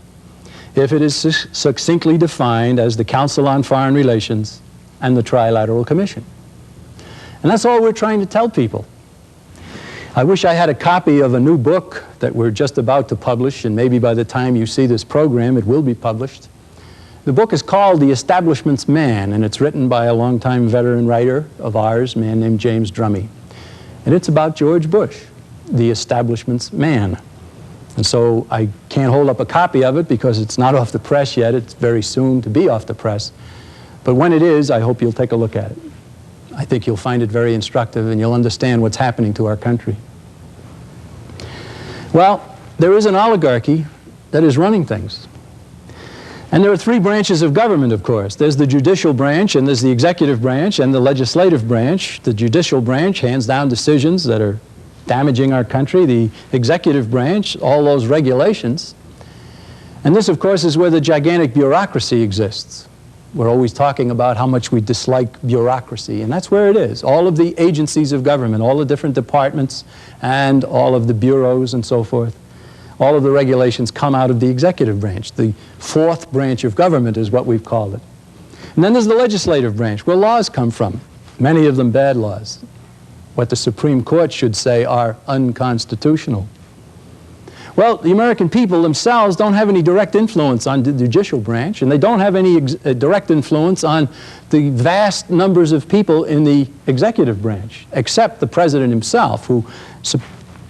if it is succinctly defined as the Council on Foreign Relations and the Trilateral Commission. And that's all we're trying to tell people. I wish I had a copy of a new book that we're just about to publish, and maybe by the time you see this program it will be published. The book is called The Establishment's Man, and it's written by a longtime veteran writer of ours, a man named James Drummy. And it's about George Bush, the establishment's man. And so I can't hold up a copy of it because it's not off the press yet. It's very soon to be off the press. But when it is, I hope you'll take a look at it. I think you'll find it very instructive and you'll understand what's happening to our country. Well, there is an oligarchy that is running things. And there are three branches of government, of course. There's the judicial branch, and there's the executive branch, and the legislative branch. The judicial branch hands down decisions that are damaging our country. The executive branch, all those regulations. And this, of course, is where the gigantic bureaucracy exists. We're always talking about how much we dislike bureaucracy, and that's where it is. All of the agencies of government, all the different departments, and all of the bureaus and so forth, all of the regulations come out of the executive branch. The fourth branch of government is what we've called it. And then there's the legislative branch, where laws come from, many of them bad laws. What the Supreme Court should say are unconstitutional. Well, the American people themselves don't have any direct influence on the judicial branch, and they don't have any direct influence on the vast numbers of people in the executive branch, except the president himself, who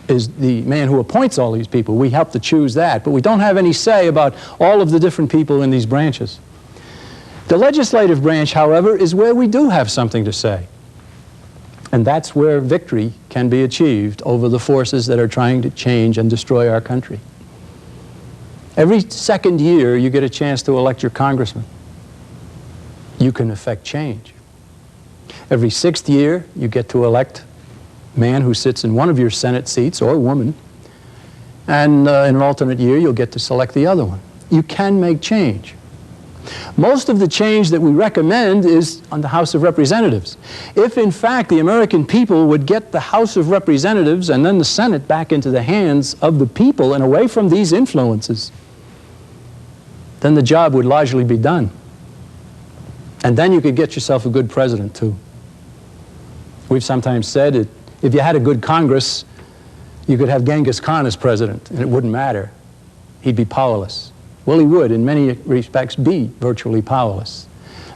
is the man who appoints all these people. We help to choose that, but we don't have any say about all of the different people in these branches. The legislative branch, however, is where we do have something to say. And that's where victory can be achieved over the forces that are trying to change and destroy our country. Every second year, you get a chance to elect your congressman. You can effect change. Every sixth year, you get to elect a man who sits in one of your Senate seats, or a woman. And in an alternate year, you'll get to select the other one. You can make change. Most of the change that we recommend is on the House of Representatives. If, in fact, the American people would get the House of Representatives and then the Senate back into the hands of the people and away from these influences, then the job would largely be done. And then you could get yourself a good president, too. We've sometimes said that if you had a good Congress, you could have Genghis Khan as president, and it wouldn't matter. He'd be powerless. Well, he would, in many respects, be virtually powerless.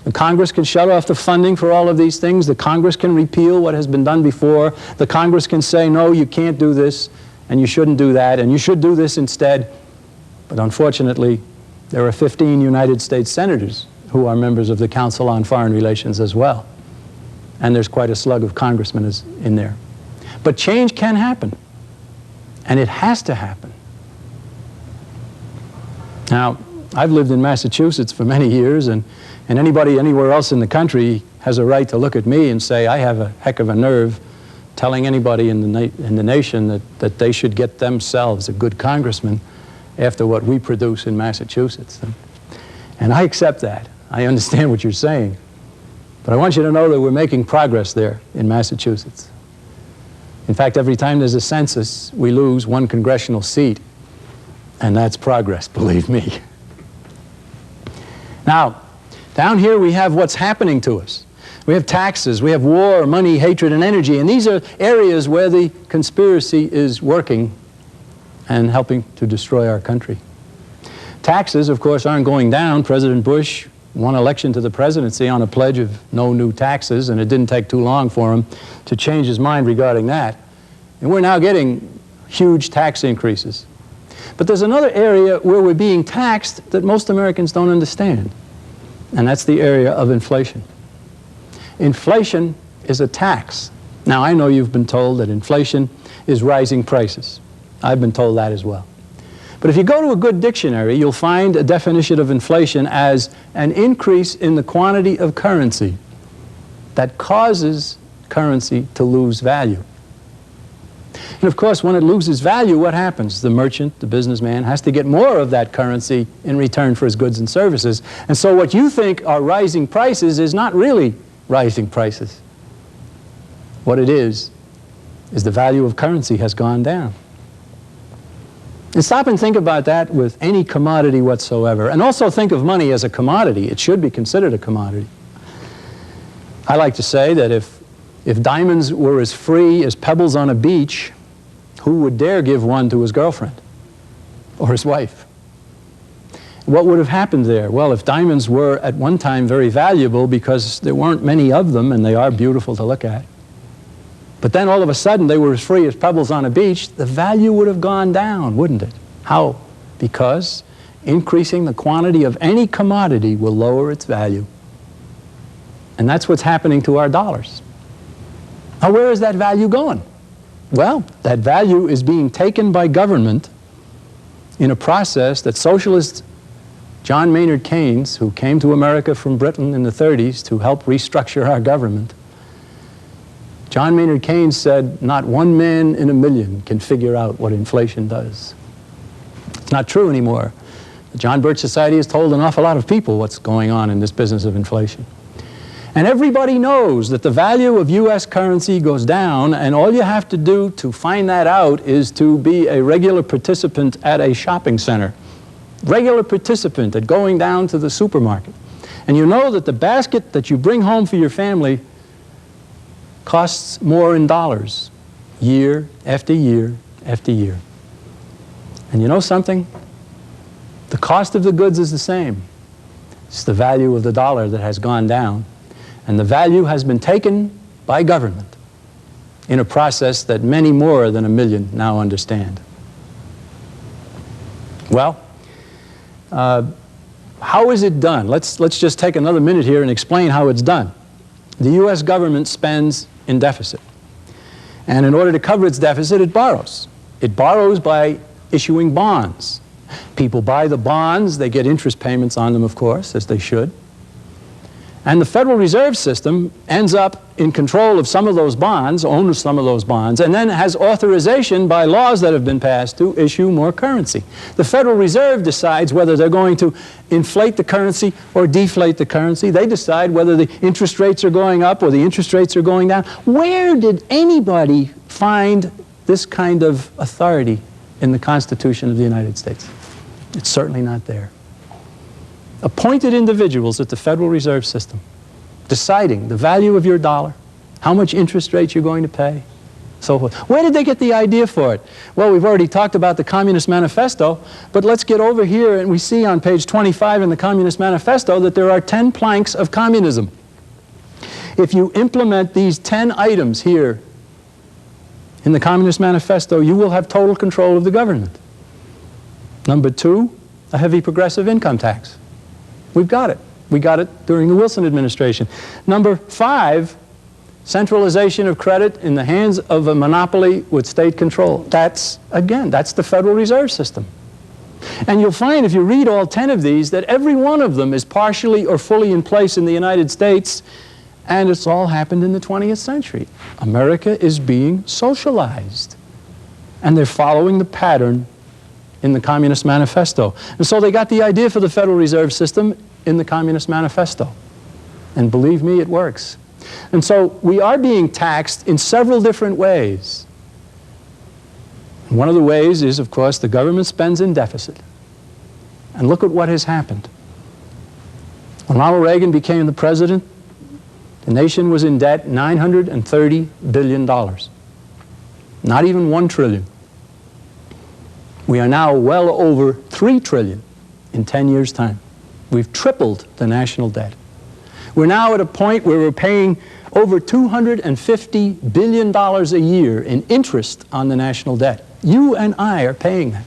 The Congress can shut off the funding for all of these things. The Congress can repeal what has been done before. The Congress can say, no, you can't do this, and you shouldn't do that, and you should do this instead. But unfortunately, there are 15 United States senators who are members of the Council on Foreign Relations as well. And there's quite a slug of congressmen in there. But change can happen, and it has to happen. Now, I've lived in Massachusetts for many years, and anybody anywhere else in the country has a right to look at me and say, I have a heck of a nerve telling anybody in the nation that they should get themselves a good congressman after what we produce in Massachusetts. And I accept that. I understand what you're saying. But I want you to know that we're making progress there in Massachusetts. In fact, every time there's a census, we lose one congressional seat. And that's progress, believe me. Now, down here we have what's happening to us. We have taxes, we have war, money, hatred, and energy. And these are areas where the conspiracy is working and helping to destroy our country. Taxes, of course, aren't going down. President Bush won election to the presidency on a pledge of no new taxes, and it didn't take too long for him to change his mind regarding that. And we're now getting huge tax increases. But there's another area where we're being taxed that most Americans don't understand, and that's the area of inflation. Inflation is a tax. Now, I know you've been told that inflation is rising prices. I've been told that as well. But if you go to a good dictionary, you'll find a definition of inflation as an increase in the quantity of currency that causes currency to lose value. And of course, when it loses value, what happens? The merchant, the businessman, has to get more of that currency in return for his goods and services. And so what you think are rising prices is not really rising prices. What it is the value of currency has gone down. And stop and think about that with any commodity whatsoever. And also think of money as a commodity. It should be considered a commodity. I like to say that if diamonds were as free as pebbles on a beach, who would dare give one to his girlfriend or his wife? What would have happened there? Well, if diamonds were at one time very valuable because there weren't many of them and they are beautiful to look at, but then all of a sudden they were as free as pebbles on a beach, the value would have gone down, wouldn't it? How? Because increasing the quantity of any commodity will lower its value. And that's what's happening to our dollars. Now, where is that value going? Well, that value is being taken by government in a process that socialist John Maynard Keynes, who came to America from Britain in the 30s to help restructure our government, John Maynard Keynes said, not one man in a million can figure out what inflation does. It's not true anymore. The John Birch Society has told an awful lot of people what's going on in this business of inflation. And everybody knows that the value of U.S. currency goes down, and all you have to do to find that out is to be a regular participant at a shopping center. Regular participant at going down to the supermarket. And you know that the basket that you bring home for your family costs more in dollars, year after year after year. And you know something? The cost of the goods is the same. It's the value of the dollar that has gone down. And the value has been taken by government in a process that many more than 1 million now understand. Well, how is it done? Let's just take another minute here and explain how it's done. The U.S. government spends in deficit. And in order to cover its deficit, it borrows. It borrows by issuing bonds. People buy the bonds, they get interest payments on them, of course, as they should. And the Federal Reserve System ends up in control of some of those bonds, owns some of those bonds, and then has authorization by laws that have been passed to issue more currency. The Federal Reserve decides whether they're going to inflate the currency or deflate the currency. They decide whether the interest rates are going up or the interest rates are going down. Where did anybody find this kind of authority in the Constitution of the United States? It's certainly not there. Appointed individuals at the Federal Reserve System deciding the value of your dollar, how much interest rate you're going to pay, so forth. Where did they get the idea for it? Well, we've already talked about the Communist Manifesto, but let's get over here and we see on page 25 in the Communist Manifesto that there are 10 planks of communism. If you implement these 10 items here in the Communist Manifesto, you will have total control of the government. Number 2, a heavy progressive income tax. We've got it. We got it during the Wilson administration. Number 5, centralization of credit in the hands of a monopoly with state control. That's, again, that's the Federal Reserve System. And you'll find if you read all 10 of these that every one of them is partially or fully in place in the United States, and it's all happened in the 20th century. America is being socialized. And they're following the pattern in the Communist Manifesto. And so they got the idea for the Federal Reserve System in the Communist Manifesto. And believe me, it works. And so we are being taxed in several different ways. And one of the ways is, of course, the government spends in deficit. And look at what has happened. When Ronald Reagan became the president, the nation was in debt $930 billion. Not even $1 trillion. We are now well over $3 trillion in 10 years' time. We've tripled the national debt. We're now at a point where we're paying over $250 billion a year in interest on the national debt. You and I are paying that.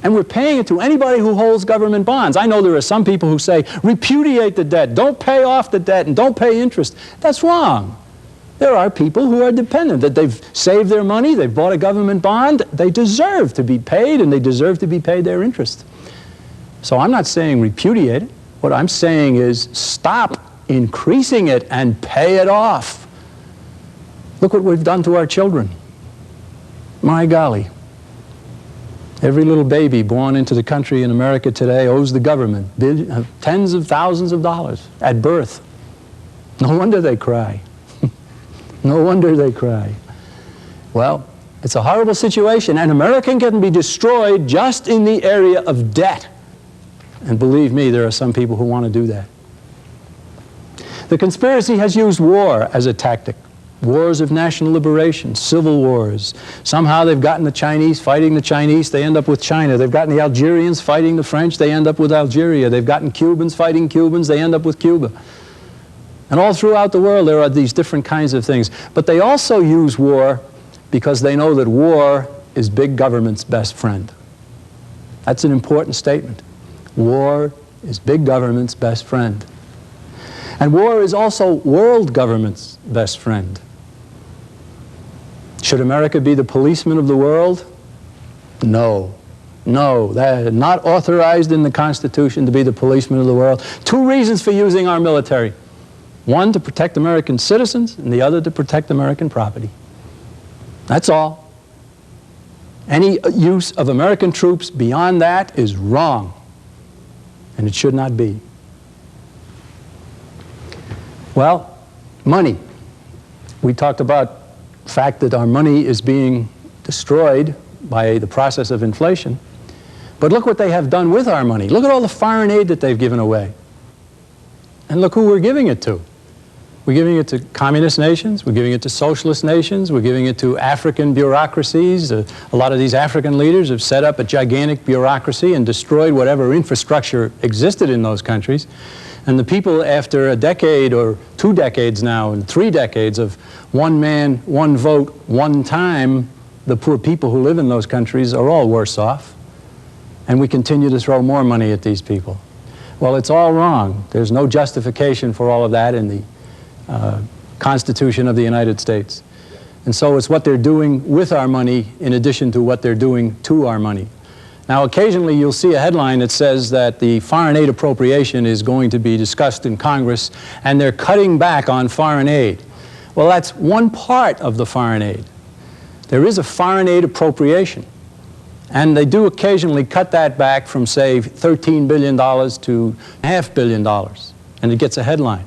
And we're paying it to anybody who holds government bonds. I know there are some people who say, repudiate the debt, don't pay off the debt, and don't pay interest. That's wrong. There are people who are dependent, that they've saved their money, they've bought a government bond, they deserve to be paid, and they deserve to be paid their interest. So I'm not saying repudiate it. What I'm saying is stop increasing it and pay it off. Look what we've done to our children. My golly. Every little baby born into the country in America today owes the government tens of thousands of dollars at birth. No wonder they cry. No wonder they cry. Well, it's a horrible situation, and America can be destroyed just in the area of debt. And believe me, there are some people who want to do that. The conspiracy has used war as a tactic. Wars of national liberation, civil wars. Somehow they've gotten the Chinese fighting the Chinese, they end up with China. They've gotten the Algerians fighting the French, they end up with Algeria. They've gotten Cubans fighting Cubans, they end up with Cuba. And all throughout the world there are these different kinds of things. But they also use war because they know that war is big government's best friend. That's an important statement. War is big government's best friend. And war is also world government's best friend. Should America be the policeman of the world? No. No, that is not authorized in the Constitution to be the policeman of the world. 2 reasons for using our military. 1, to protect American citizens, and the other to protect American property. That's all. Any use of American troops beyond that is wrong. And it should not be. Well, money. We talked about the fact that our money is being destroyed by the process of inflation. But look what they have done with our money. Look at all the foreign aid that they've given away. And look who we're giving it to. We're giving it to communist nations, we're giving it to socialist nations, we're giving it to African bureaucracies. A lot of these African leaders have set up a gigantic bureaucracy and destroyed whatever infrastructure existed in those countries. And the people, after a decade or 2 decades now and 3 decades of one man, one vote, one time, the poor people who live in those countries are all worse off. And we continue to throw more money at these people. Well, it's all wrong. There's no justification for all of that in the Constitution of the United States. And so it's what they're doing with our money in addition to what they're doing to our money. Now, occasionally you'll see a headline that says that the foreign aid appropriation is going to be discussed in Congress and they're cutting back on foreign aid. Well, that's one part of the foreign aid. There is a foreign aid appropriation. And they do occasionally cut that back from, say, $13 billion to $500 million. And it gets a headline.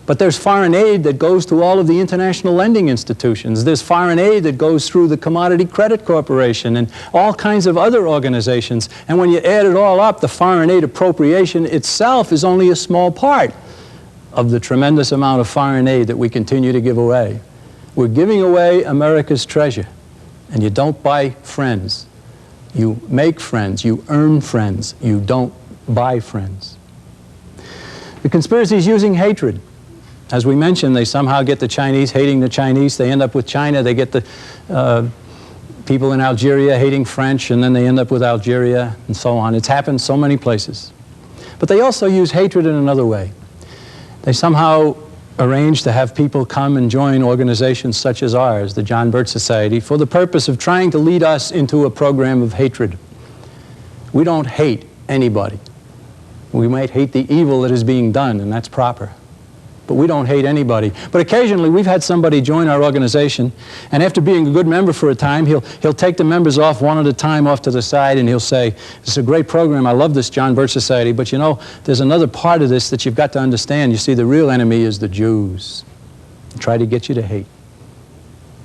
But there's foreign aid that goes to all of the international lending institutions. There's foreign aid that goes through the Commodity Credit Corporation and all kinds of other organizations. And when you add it all up, the foreign aid appropriation itself is only a small part of the tremendous amount of foreign aid that we continue to give away. We're giving away America's treasure. And you don't buy friends. You make friends. You earn friends. You don't buy friends. The conspiracy is using hatred. As we mentioned, they somehow get the Chinese hating the Chinese. They end up with China. They get the people in Algeria hating French, and then they end up with Algeria, and so on. It's happened so many places. But they also use hatred in another way. They somehow arrange to have people come and join organizations such as ours, the John Birch Society, for the purpose of trying to lead us into a program of hatred. We don't hate anybody. We might hate the evil that is being done, and that's proper. But we don't hate anybody. But occasionally we've had somebody join our organization, and after being a good member for a time, he'll take the members off one at a time off to the side, and he'll say, "This is a great program. I love this John Birch Society, but you know, there's another part of this that you've got to understand. You see, the real enemy is the Jews. They try to get you to hate."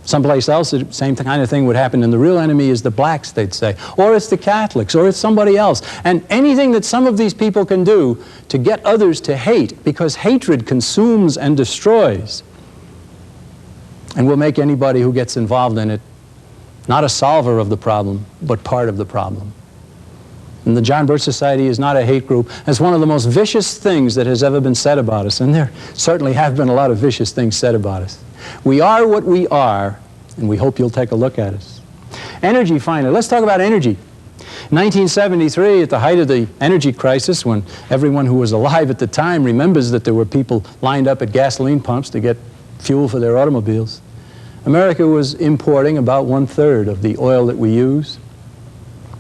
Someplace else, the same kind of thing would happen, and the real enemy is the blacks, they'd say. Or it's the Catholics, or it's somebody else. And anything that some of these people can do to get others to hate, because hatred consumes and destroys, and will make anybody who gets involved in it not a solver of the problem, but part of the problem. And the John Birch Society is not a hate group. It's one of the most vicious things that has ever been said about us, and there certainly have been a lot of vicious things said about us. We are what we are, and we hope you'll take a look at us. Energy, finally. Let's talk about energy. In 1973, at the height of the energy crisis, when everyone who was alive at the time remembers that there were people lined up at gasoline pumps to get fuel for their automobiles, America was importing about 1/3 of the oil that we use.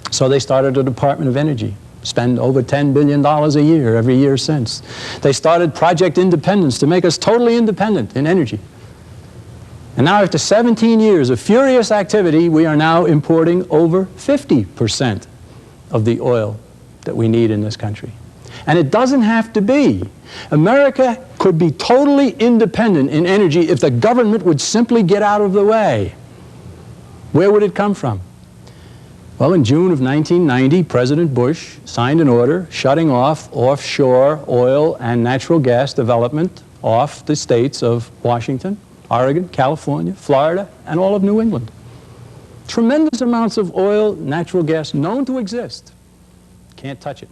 So they started a Department of Energy. Spend over $10 billion a year every year since. They started Project Independence to make us totally independent in energy. And now after 17 years of furious activity, we are now importing over 50% of the oil that we need in this country. And it doesn't have to be. America could be totally independent in energy if the government would simply get out of the way. Where would it come from? Well, in June of 1990, President Bush signed an order shutting off offshore oil and natural gas development off the states of Washington, Oregon, California, Florida, and all of New England. Tremendous amounts of oil, natural gas known to exist. Can't touch it.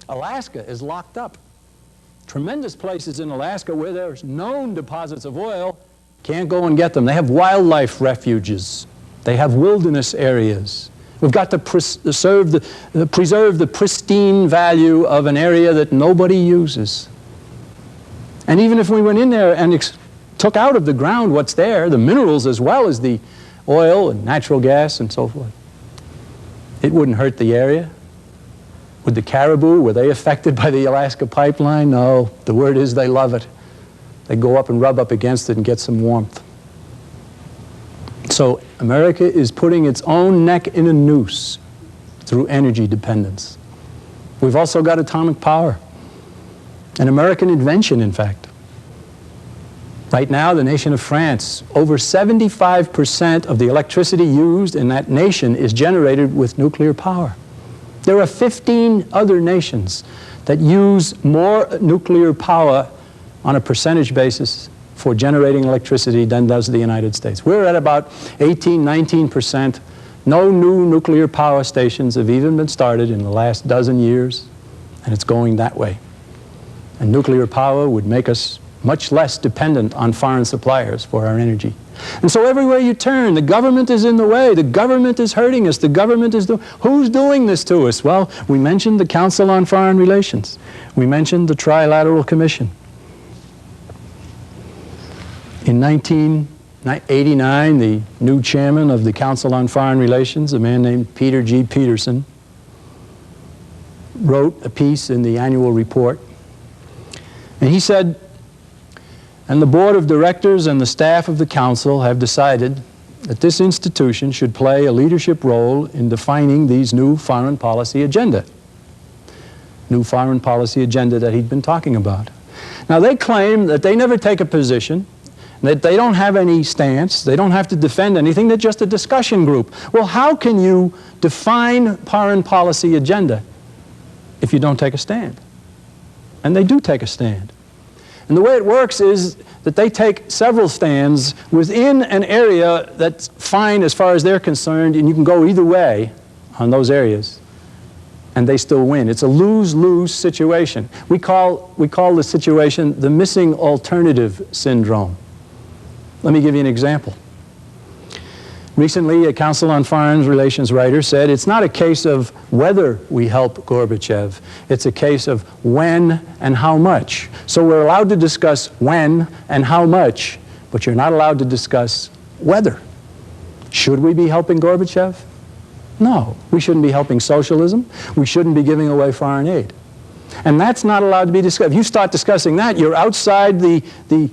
Alaska is locked up. Tremendous places in Alaska where there's known deposits of oil, can't go and get them. They have wildlife refuges. They have wilderness areas. We've got to preserve the pristine value of an area that nobody uses. And even if we went in there and took out of the ground what's there, the minerals as well as the oil and natural gas and so forth, it wouldn't hurt the area. Would the caribou, were they affected by the Alaska pipeline? No. The word is they love it. They go up and rub up against it and get some warmth. So America is putting its own neck in a noose through energy dependence. We've also got atomic power, an American invention, in fact. Right now, the nation of France, over 75% of the electricity used in that nation is generated with nuclear power. There are 15 other nations that use more nuclear power on a percentage basis for generating electricity than does the United States. We're at about 18, 19%. No new nuclear power stations have even been started in the last dozen years, and it's going that way. And nuclear power would make us much less dependent on foreign suppliers for our energy. And so everywhere you turn, the government is in the way. The government is hurting us. The government is who's doing this to us? Well, we mentioned the Council on Foreign Relations. We mentioned the Trilateral Commission. In 1989, the new chairman of the Council on Foreign Relations, a man named Peter G. Peterson, wrote a piece in the annual report. And he said, and the board of directors and the staff of the council have decided that this institution should play a leadership role in defining these new foreign policy agenda. New foreign policy agenda that he'd been talking about. Now they claim that they never take a position, that they don't have any stance, they don't have to defend anything, they're just a discussion group. Well, how can you define foreign policy agenda if you don't take a stand? And they do take a stand. And the way it works is that they take several stands within an area that's fine as far as they're concerned, and you can go either way on those areas, and they still win. It's a lose-lose situation. We call the situation the missing alternative syndrome. Let me give you an example. Recently, a Council on Foreign Relations writer said, it's not a case of whether we help Gorbachev, it's a case of when and how much. So we're allowed to discuss when and how much, but you're not allowed to discuss whether. Should we be helping Gorbachev? No, we shouldn't be helping socialism. We shouldn't be giving away foreign aid. And that's not allowed to be discussed. If you start discussing that, you're outside the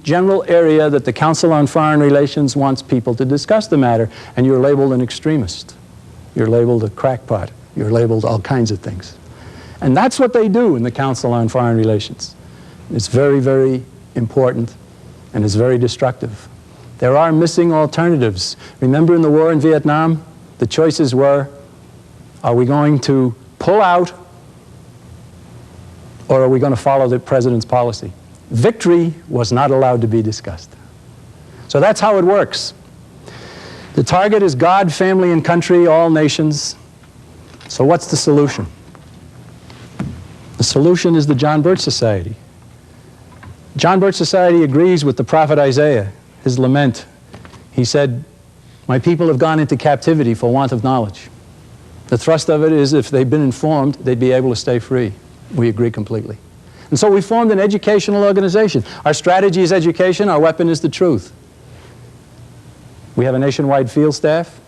general area that the Council on Foreign Relations wants people to discuss the matter, and you're labeled an extremist. You're labeled a crackpot. You're labeled all kinds of things. And that's what they do in the Council on Foreign Relations. It's very, very important, and it's very destructive. There are missing alternatives. Remember in the war in Vietnam, the choices were, are we going to pull out, or are we going to follow the president's policy? Victory was not allowed to be discussed. So that's how it works. The target is God, family, and country, all nations. So what's the solution? The solution is the John Birch Society. John Birch Society agrees with the prophet Isaiah, his lament. He said, my people have gone into captivity for want of knowledge. The thrust of it is if they'd been informed, they'd be able to stay free. We agree completely. And so we formed an educational organization. Our strategy is education, our weapon is the truth. We have a nationwide field staff.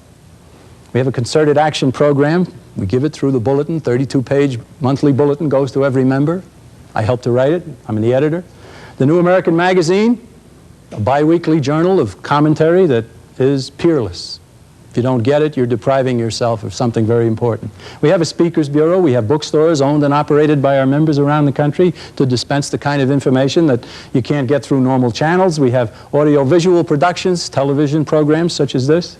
We have a concerted action program. We give it through the bulletin, 32-page monthly bulletin goes to every member. I help to write it, I'm the editor. The New American Magazine, a bi-weekly journal of commentary that is peerless. If you don't get it, you're depriving yourself of something very important. We have a speakers bureau. We have bookstores owned and operated by our members around the country to dispense the kind of information that you can't get through normal channels. We have audio-visual productions, television programs such as this.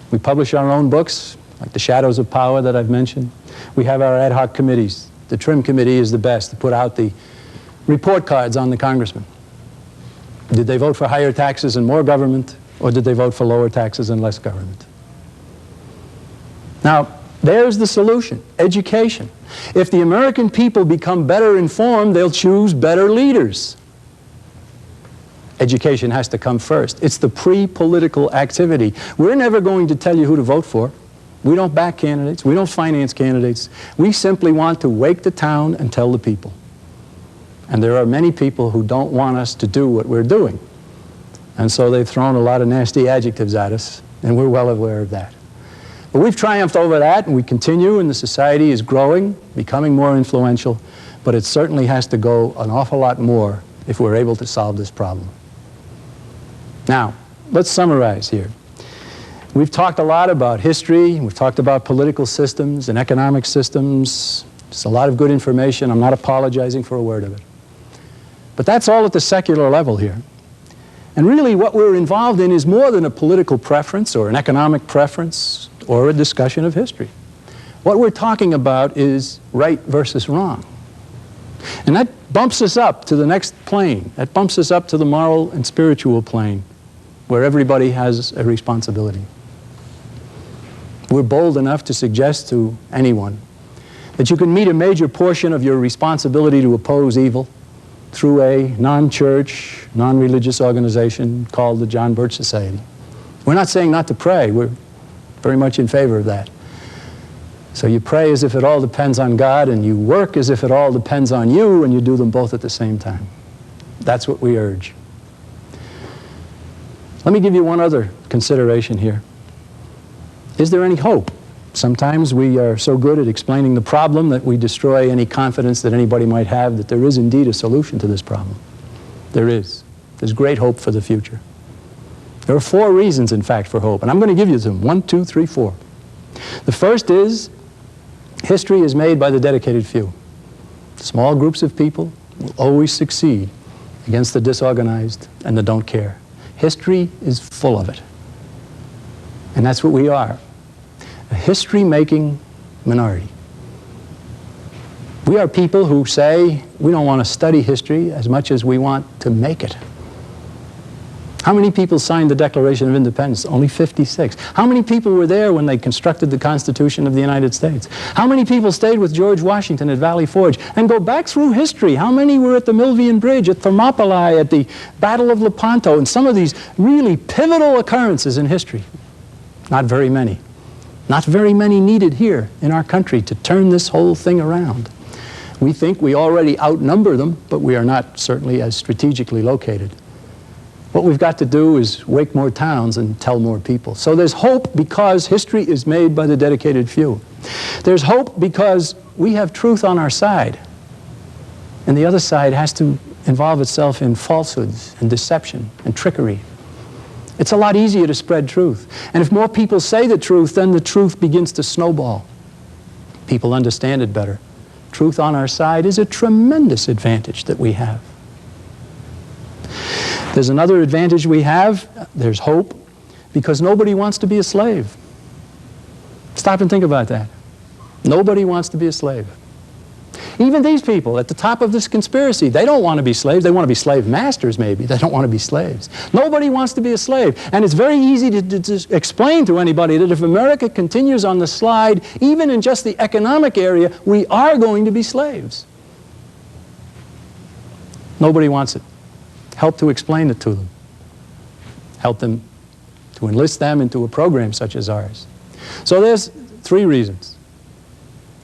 We publish our own books, like The Shadows of Power that I've mentioned. We have our ad hoc committees. The Trim Committee is the best to put out the report cards on the congressman. Did they vote for higher taxes and more government? Or did they vote for lower taxes and less government? Now, there's the solution, education. If the American people become better informed, they'll choose better leaders. Education has to come first. It's the pre-political activity. We're never going to tell you who to vote for. We don't back candidates. We don't finance candidates. We simply want to wake the town and tell the people. And there are many people who don't want us to do what we're doing. And so they've thrown a lot of nasty adjectives at us, and we're well aware of that. But we've triumphed over that, and we continue, and the society is growing, becoming more influential, but it certainly has to go an awful lot more if we're able to solve this problem. Now, let's summarize here. We've talked a lot about history, we've talked about political systems and economic systems, It's a lot of good information. I'm not apologizing for a word of it. But that's all at the secular level here. And really what we're involved in is more than a political preference or an economic preference or a discussion of history. What we're talking about is right versus wrong. And that bumps us up to the next plane. That bumps us up to the moral and spiritual plane, where everybody has a responsibility. We're bold enough to suggest to anyone that you can meet a major portion of your responsibility to oppose evil through a non-church, non-religious organization called the John Birch Society. We're not saying not to pray. We're very much in favor of that. So you pray as if it all depends on God, and you work as if it all depends on you, and you do them both at the same time. That's what we urge. Let me give you one other consideration here. Is there any hope? Sometimes we are so good at explaining the problem that we destroy any confidence that anybody might have that there is indeed a solution to this problem. There is. There's great hope for the future. There are 4 reasons, in fact, for hope, and I'm going to give you them. 1, 2, 3, 4. The first is history is made by the dedicated few. Small groups of people will always succeed against the disorganized and the don't care. History is full of it. And that's what we are. A history-making minority. We are people who say we don't want to study history as much as we want to make it. How many people signed the Declaration of Independence? Only 56. How many people were there when they constructed the Constitution of the United States? How many people stayed with George Washington at Valley Forge? And go back through history. How many were at the Milvian Bridge, at Thermopylae, at the Battle of Lepanto, and some of these really pivotal occurrences in history? Not very many. Not very many needed here in our country to turn this whole thing around. We think we already outnumber them, but we are not certainly as strategically located. What we've got to do is wake more towns and tell more people. So there's hope because history is made by the dedicated few. There's hope because we have truth on our side. And the other side has to involve itself in falsehoods and deception and trickery. It's a lot easier to spread truth. And if more people say the truth, then the truth begins to snowball. People understand it better. Truth on our side is a tremendous advantage that we have. There's another advantage we have. There's hope, because nobody wants to be a slave. Stop and think about that. Nobody wants to be a slave. Even these people at the top of this conspiracy, they don't want to be slaves. They want to be slave masters, maybe. They don't want to be slaves. Nobody wants to be a slave. And it's very easy to explain to anybody that if America continues on the slide, even in just the economic area, we are going to be slaves. Nobody wants it. Help to explain it to them. Help them to enlist them into a program such as ours. So there's 3 reasons.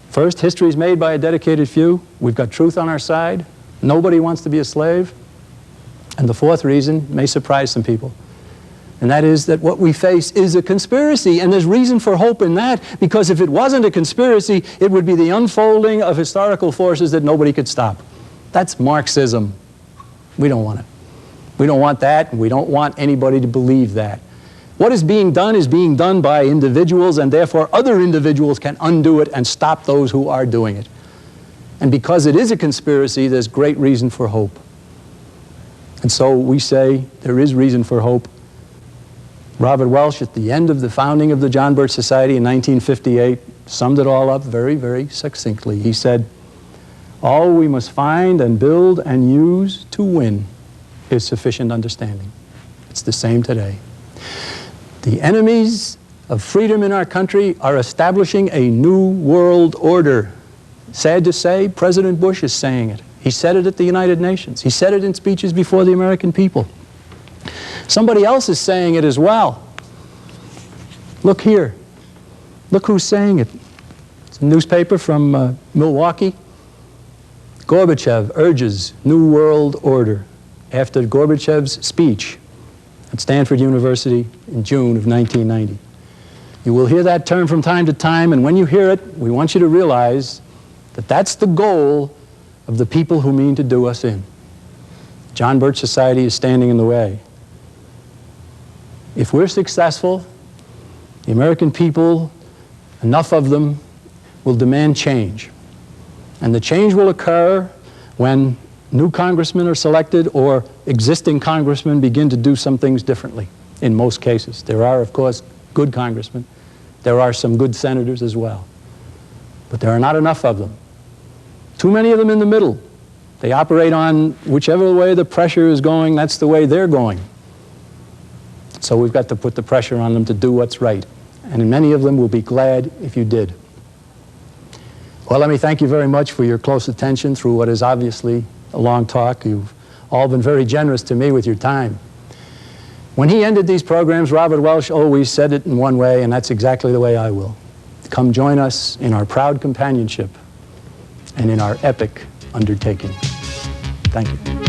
First, history is made by a dedicated few. We've got truth on our side. Nobody wants to be a slave. And the 4th reason may surprise some people. And that is that what we face is a conspiracy. And there's reason for hope in that, because if it wasn't a conspiracy, it would be the unfolding of historical forces that nobody could stop. That's Marxism. We don't want it. We don't want that, and we don't want anybody to believe that. What is being done by individuals, and therefore other individuals can undo it and stop those who are doing it. And because it is a conspiracy, there's great reason for hope. And so we say there is reason for hope. Robert Welsh, at the end of the founding of the John Birch Society in 1958, summed it all up very, very succinctly. He said, "All we must find and build and use to win is sufficient understanding." It's the same today. The enemies of freedom in our country are establishing a new world order. Sad to say, President Bush is saying it. He said it at the United Nations. He said it in speeches before the American people. Somebody else is saying it as well. Look here. Look who's saying it. It's a newspaper from Milwaukee. Gorbachev urges New World Order after Gorbachev's speech at Stanford University in June of 1990. You will hear that term from time to time, and when you hear it, we want you to realize that that's the goal of the people who mean to do us in. John Birch Society is standing in the way. If we're successful, the American people, enough of them, will demand change. And the change will occur when new congressmen are selected or existing congressmen begin to do some things differently, in most cases. There are, of course, good congressmen. There are some good senators as well. But there are not enough of them. Too many of them in the middle. They operate on whichever way the pressure is going, that's the way they're going. So we've got to put the pressure on them to do what's right. And many of them will be glad if you did. Well, let me thank you very much for your close attention through what is obviously a long talk. You've all been very generous to me with your time. When he ended these programs, Robert Welsh always said it in one way, and that's exactly the way I will. Come join us in our proud companionship and in our epic undertaking. Thank you.